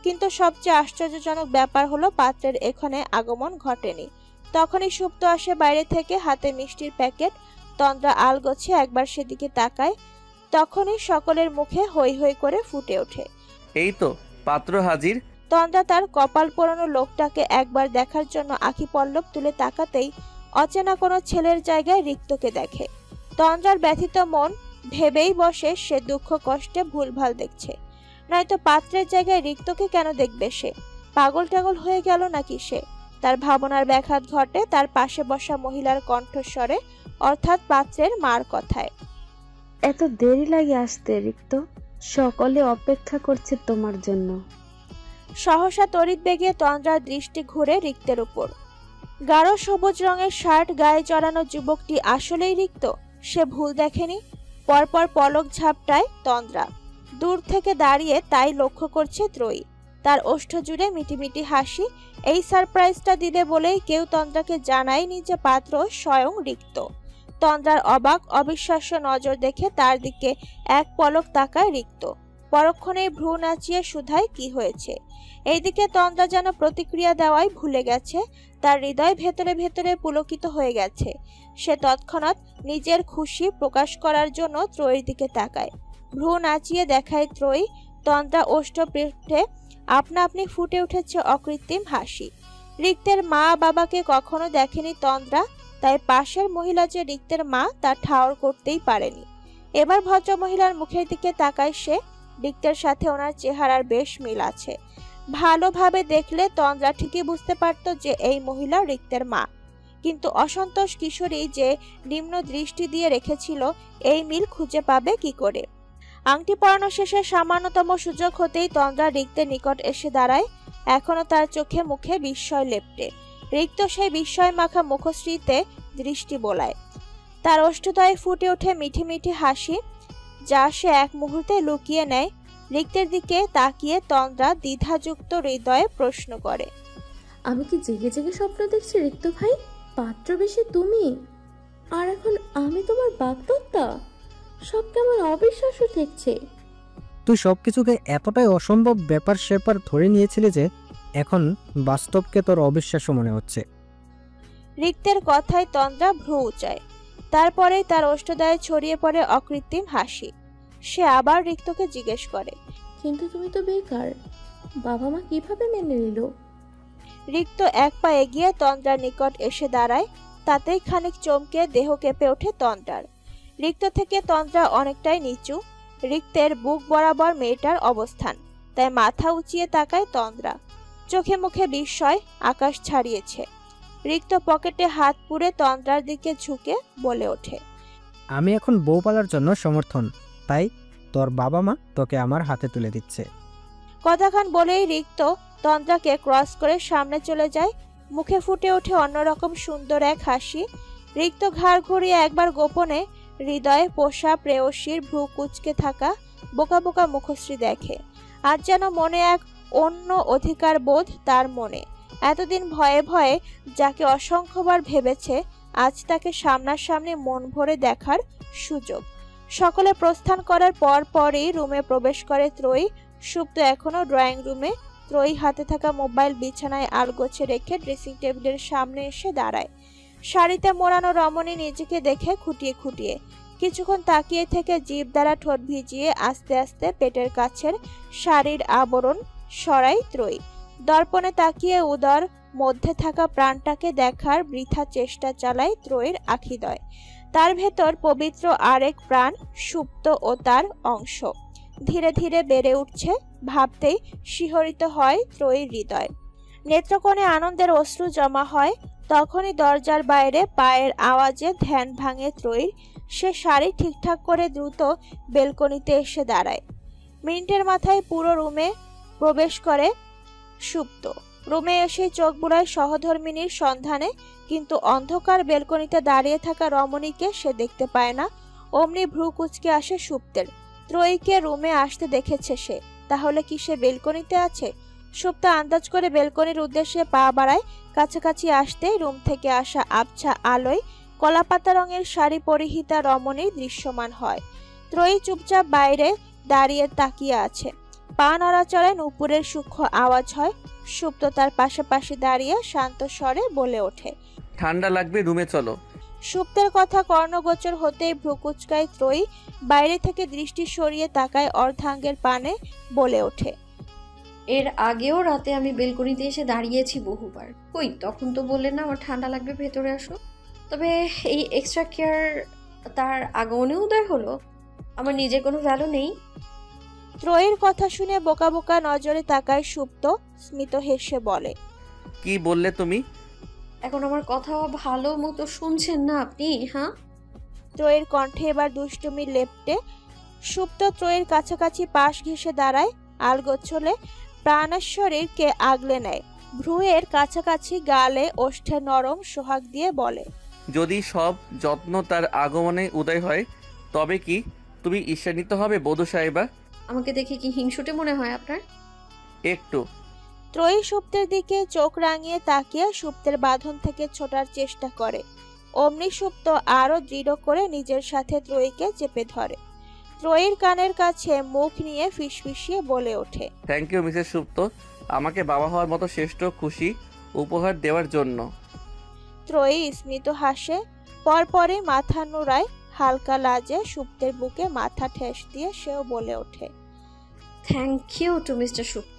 কিন্তু সবচেয়ে আশ্চর্যজনক ব্যাপার হলো পাত্রের এখানে আগমন ঘটেনি। তখনই সুপ্ত আসে বাইরে থেকে, হাতে মিষ্টির প্যাকেট। তন্দ্রা আলগোছে একবার সেদিকে তাকায়, তখনই সকলের মুখে হৈ হৈ করে ফুটে ওঠে, এই তো পাত্র হাজির। তন্দ্রা তার কপাল পোড়ানো লোকটাকে একবার দেখার জন্য আঁখি পল্লব তুলে তাকাতেই অচেনা কোনো ছেলের জায়গায় রিক্তকে দেখে। তন্দ্রার ব্যথিত মন ভেবেই বসে সে দুঃখ কষ্টে ভুলভাল দেখছে, নয়তো পাত্রের জায়গায় রিক্তকে কেন দেখবে সে? পাগল টাগল হয়ে গেল নাকি সে? তার ভাবনার ব্যাঘাত ঘটে তার পাশে বসা মহিলার কণ্ঠস্বরে, অর্থাৎ পাত্রের মার কথায়। এত দেরি লাগে আসতে রিক্ত? সকলে অপেক্ষা করছে তোমার জন্য। সহসা তড়িৎ বেগে তন্দ্রার দৃষ্টি ঘুরে রিক্তের উপর। গাঢ় সবুজ রঙের শার্ট গায়ে জড়ানো যুবকটি আসলেই রিক্ত? সে ভুল দেখেনি। পরপর পলক ঝাপটায় তন্দ্রা। দূর থেকে দাঁড়িয়ে তাই লক্ষ্য করছে ত্রয়ী। তার ওষ্ঠ জুড়ে মিটিমিটি হাসি। এই সারপ্রাইজটা দিলে বলেই কেউ তন্দ্রাকে জানায়নি যে পাত্র স্বয়ং রিক্ত। তন্দ্রার অবাক অবিশ্বাস্য নজর দেখে তার দিকে এক পলক তাকায় রিক্ত। পরক্ষণেই ভ্রু নাচিয়ে শুধায় কি হয়েছে। এইদিকে তন্দ্রা যেন প্রতিক্রিয়া দেওয়াই ভুলে গেছে, তার হৃদয় ভেতরে ভেতরে পুলকিত হয়ে গেছে। সে তৎক্ষণাৎ নিজের খুশি প্রকাশ করার জন্য ত্রয়ীর দিকে তাকায়। ভ্রু নাচিয়ে দেখায় ত্রয়ী। তন্দ্রা ওষ্ঠপৃষ্ঠে আপনা আপনি ফুটে উঠেছে অকৃত্রিম হাসি। রিক্তের মা বাবাকে কখনো দেখেনি তন্দ্রা, তাই পাশের মহিলা যে রিক্তের মা তা ঠাওর করতেই পারেনি। এবার ভদ্রমহিলার মুখের দিকে তাকায় সে। রিক্তের সাথে ওনার চেহারার বেশ মিল আছে। ভালোভাবে দেখলে তন্দ্রা ঠিকই বুঝতে পারত যে এই মহিলা রিক্তের মা, কিন্তু অসন্তোষ কিশোরী যে নিম্ন দৃষ্টি দিয়ে রেখেছিল এই মিল খুঁজে পাবে কি করে। আংটি পরানো শেষে সামান্যতম সুযোগ হতেই তন্দ্রা রিক্তের নিকট এসে দাঁড়ায়। এখনো তার চোখে মুখে বিস্ময় লেপ্টে। রিক্ত সেই বিস্ময় মাখা মুখশ্রীতে দৃষ্টি বোলায়। তার ওষ্ঠদয়ে ফুটে ওঠে মিঠি মিঠি হাসি, যা সে এক মুহূর্তে লুকিয়ে নেয়। রিক্তের দিকে তাকিয়ে তন্দ্রা দ্বিধাযুক্ত হৃদয়ে প্রশ্ন করে, আমি কি জেগে জেগে স্বপ্ন দেখছি রিক্ত ভাই? পাত্র বেশি তুমি, আর এখন আমি তোমার বাগদত্তা? সব কেমন অবিশ্বাস্য ঠেকছে। তুই সবকিছুকে এতটাই অসম্ভব ব্যাপার স্যাপার ধরে নিয়েছিলি যে এখন বাস্তবকে তোর অবিশ্বাস্য মনে হচ্ছে। রিক্তের কথায় তন্দ্রা ভ্রু উঁচায়। তারপরেই তার ওষ্ঠদয়ে ছড়িয়ে পড়ে অকৃত্রিম হাসি। সে আবার রিক্তকে জিজ্ঞেস করে, কিন্তু তুমি তো বেকার, বাবা মা কিভাবে মেনে নিল? রিক্ত এক পা এগিয়ে তন্দ্রার নিকট এসে দাঁড়ায়। তাতেই খানিক চমকে দেহ কেঁপে ওঠে তন্দ্রার। রিক্ত থেকে তন্দ্রা অনেকটাই নিচু। রিক্তের বুক বরাবর মেয়েটার অবস্থান, তাই মাথা উঁচিয়ে তাকায় তন্দ্রা। চোখে মুখে বিস্ময় আকাশ ছাড়িয়েছে। রিক্ত পকেটে হাত পুরে তন্দ্রার দিকে ঝুঁকে বলে ওঠে, আমি এখন বউ পালার জন্য সমর্থন, তাই তোর বাবা মা তোকে আমার হাতে তুলে দিচ্ছে। কথাখান বলেই রিক্ত তন্দ্রাকে ক্রস করে সামনে চলে যায়। মুখে ফুটে ওঠে অন্যরকম সুন্দর এক হাসি। রিক্ত ঘাড় ঘুরিয়ে একবার গোপনে হৃদয়ে পোষা প্রেয়সীর ভ্রু কুঁচকে থাকা বোকা বোকা মুখশ্রী দেখে। আজ যেন মনে এক অন্য অধিকার বোধ তার মনে। এতদিন ভয়ে ভয়ে যাকে অসংখ্যবার ভেবেছে, আজ তাকে সামনাসামনি মন ভরে দেখার সুযোগ। সকলে প্রস্থান করার পর পরই রুমে প্রবেশ করে ত্রয়ী। সুপ্ত এখনো ড্রয়িং রুমে। ত্রয়ী হাতে থাকা মোবাইল বিছানায় আলগোছে রেখে ড্রেসিং টেবিলের সামনে এসে দাঁড়ায়। শাড়িতে মোড়ানো রমণী নিজেকে দেখে খুঁটিয়ে খুঁটিয়ে কিছুক্ষণ তাকিয়ে থেকে জিভ দ্বারা ঠোঁট ভিজিয়ে আস্তে আস্তে পেটের কাছের শাড়ির আবরণ সরাই ত্রয়ী। দর্পণে তাকিয়ে উদর মধ্যে থাকা প্রাণটাকে দেখার বৃথা চেষ্টা চালায় ত্রয়ীর আখিদয়। তার ভেতর পবিত্র আরেক প্রাণ সুপ্ত ও তার অংশ ধীরে ধীরে বেড়ে উঠছে। ভাবতেই শিহরিত হয় ত্রয়ীর হৃদয়। নেত্রকোণে আনন্দের অশ্রু জমা হয়। তখনই দরজার বাইরে পায়ের আওয়াজে ধ্যান ভাঙে ত্রয়ীর। সে শাড়ি ঠিকঠাক করে দ্রুত বেলকনিতে এসে দাঁড়ায়। মিনিটের মাথায় পুরো রুমে প্রবেশ করে সুপ্ত। রুমে এসে চোখ বুলায় সহধর্মিনীর সন্ধানে, কিন্তু অন্ধকার বেলকনিতে দাঁড়িয়ে থাকা রমণীকে সে দেখতে পায় না। অমনি ভ্রু কুঁচকে আসে সুপ্তের। ত্রয়ীকে রুমে আসতে দেখেছে সে, তাহলে কি সে বেলকনিতে আছে? সুপ্ত আন্দাজ করে বেলকনির উদ্দেশ্যে পা বাড়ায়। কাছাকাছি আসতেই রুম থেকে আসা আবছা আলোয় কলাপাতা রঙের শাড়ি পরিহিতা রমণী দৃশ্যমান হয়। ত্রয়ী চুপচাপ বাইরে দাঁড়িয়ে তাকিয়ে আছে। পা নড়াচড়ায় নুপুরের সূক্ষ্ম আওয়াজ হয়। সুপ্ত তার পাশাপাশি দাঁড়িয়ে শান্ত স্বরে বলে ওঠে, ঠান্ডা লাগবে, রুমে চলো। সুপ্তের কথা কর্ণগোচর হতেই ভ্রুকুচকায় ত্রয়ী। বাইরে থেকে দৃষ্টি সরিয়ে তাকায় অর্ধাঙ্গের পানে, বলে ওঠে, এর আগেও রাতে আমি বেলকনিতে এসে দাঁড়িয়েছি বহুবার। কই, তখন তো বললেন না আমার ঠান্ডা লাগবে, ভেতরে আসো। তবে এই এক্সট্রা কেয়ার তার আগমনে উদয় হলো। আমার নিজের কোনো ভ্যালু নেই। ত্রয়ীর কথা শুনে বোকা বোকা নজরে তাকায় সুপ্ত। স্মিত হেসে বলে, কি বললে তুমি? এখন আমার কথা ভালো মতো শুনছেন না আপনি? হ্যাঁ। ত্রয়ীর কণ্ঠে এবার দুষ্টুমি লেপ্টে। সুপ্ত ত্রয়ীর কাছাকাছি পাশ ঘেঁষে দাঁড়ায়। আলগোছলে প্রাণেশ্বরীকে আগলে নেয়। ভ্রুয়ের কাছাকাছি গালে ওষ্ঠে নরম সোহাগ দিয়ে বলে, যদি সব যত্ন তার আগমনে উদয় হয়, তবে কি তুমি ঈর্ষান্বিত হবে বধূ সাহেবা? আমাকে দেখে কি হিংসুটে মনে হয় আপনার? একটু। ত্রয়ী সুপ্তের দিকে চোখ রাঙিয়ে তাকিয়ে সুপ্তের বাঁধন থেকে ছোটার চেষ্টা করে। অমনি সুপ্ত আরো দৃঢ় করে নিজের সাথে ত্রয়ীকে চেপে ধরে। ত্রয়ীর কানের কাছে মুখ নিয়ে ফিসফিসিয়ে বলে ওঠে, থ্যাংক ইউ মিসেস সুপ্ত, আমাকে বাবা হওয়ার মতো শ্রেষ্ঠ খুশি উপহার দেওয়ার জন্য। ত্রয়ী স্মিত হাসে, পরপরই মাথা নুড়ায়, হালকা লাজে সুপ্তের বুকে মাথা ঠেস দিয়ে সেও বলে ওঠে, থ্যাংক ইউ টু মিস্টার সুপ্ত।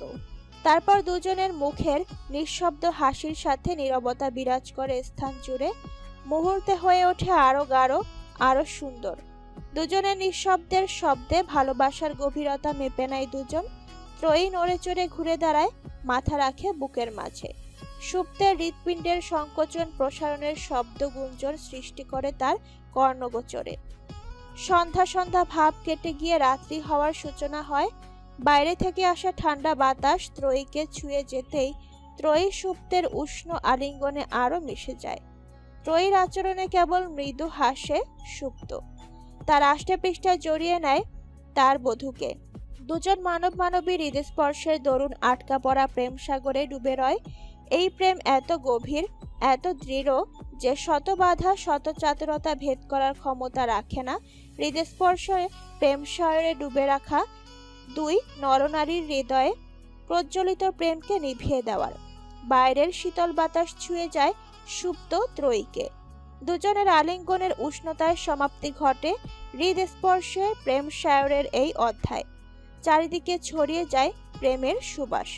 তারপর দুজনের মুখের নিঃশব্দ হাসির সাথে নীরবতা বিরাজ করে স্থান জুড়ে। মুহূর্তে হয়ে ওঠে আরো গাঢ়, আরো সুন্দর। দুজনের নিঃশব্দের শব্দে ভালোবাসার গভীরতা মেপে নেয় দুজন। ত্রয়ী নড়ে চড়ে ঘুরে দাঁড়ায়, মাথা রাখে বুকের মাঝে। সুপ্তের হৃৎপিণ্ডের সংকোচন প্রসারণের শব্দ গুঞ্জন সৃষ্টি করে তার কর্ণগোচরে। সন্ধ্যা সন্ধ্যা ভাব কেটে গিয়ে রাত্রি হওয়ার সূচনা হয়। বাইরে থেকে আসা ঠান্ডা বাতাস ত্রয়ীকে ছুঁয়ে যেতেই ত্রয়ী সুপ্তের উষ্ণ আলিঙ্গনে আরো মিশে যায়। ত্রয়ীর আচরণে কেবল মৃদু হাসে সুপ্ত, তার আষ্টেপৃষ্ঠে জড়িয়ে নেয় তার বধূকে। দুজন মানব মানবী হৃদস্পর্শের দরুন আটকা পড়া প্রেম সাগরে ডুবে রয়। এই প্রেম এত গভীর, এত দৃঢ় যে শত বাধা, শত চাতুরতা ভেদ করার ক্ষমতা রাখে না হৃদস্পর্শে প্রেম সাগরে ডুবে রাখা দুই নরনারীর হৃদয়ে প্রজ্বলিত প্রেমকে নিভিয়ে দেওয়ার। বাইরের শীতল বাতাস ছুঁয়ে যায় সুপ্ত ত্রয়ীকে। দুজনের আলিঙ্গনের উষ্ণতায় সমাপ্তি ঘটে হৃদস্পর্শে প্রেম সাগরের এই অধ্যায়। চারিদিকে ছড়িয়ে যায় প্রেমের সুবাস।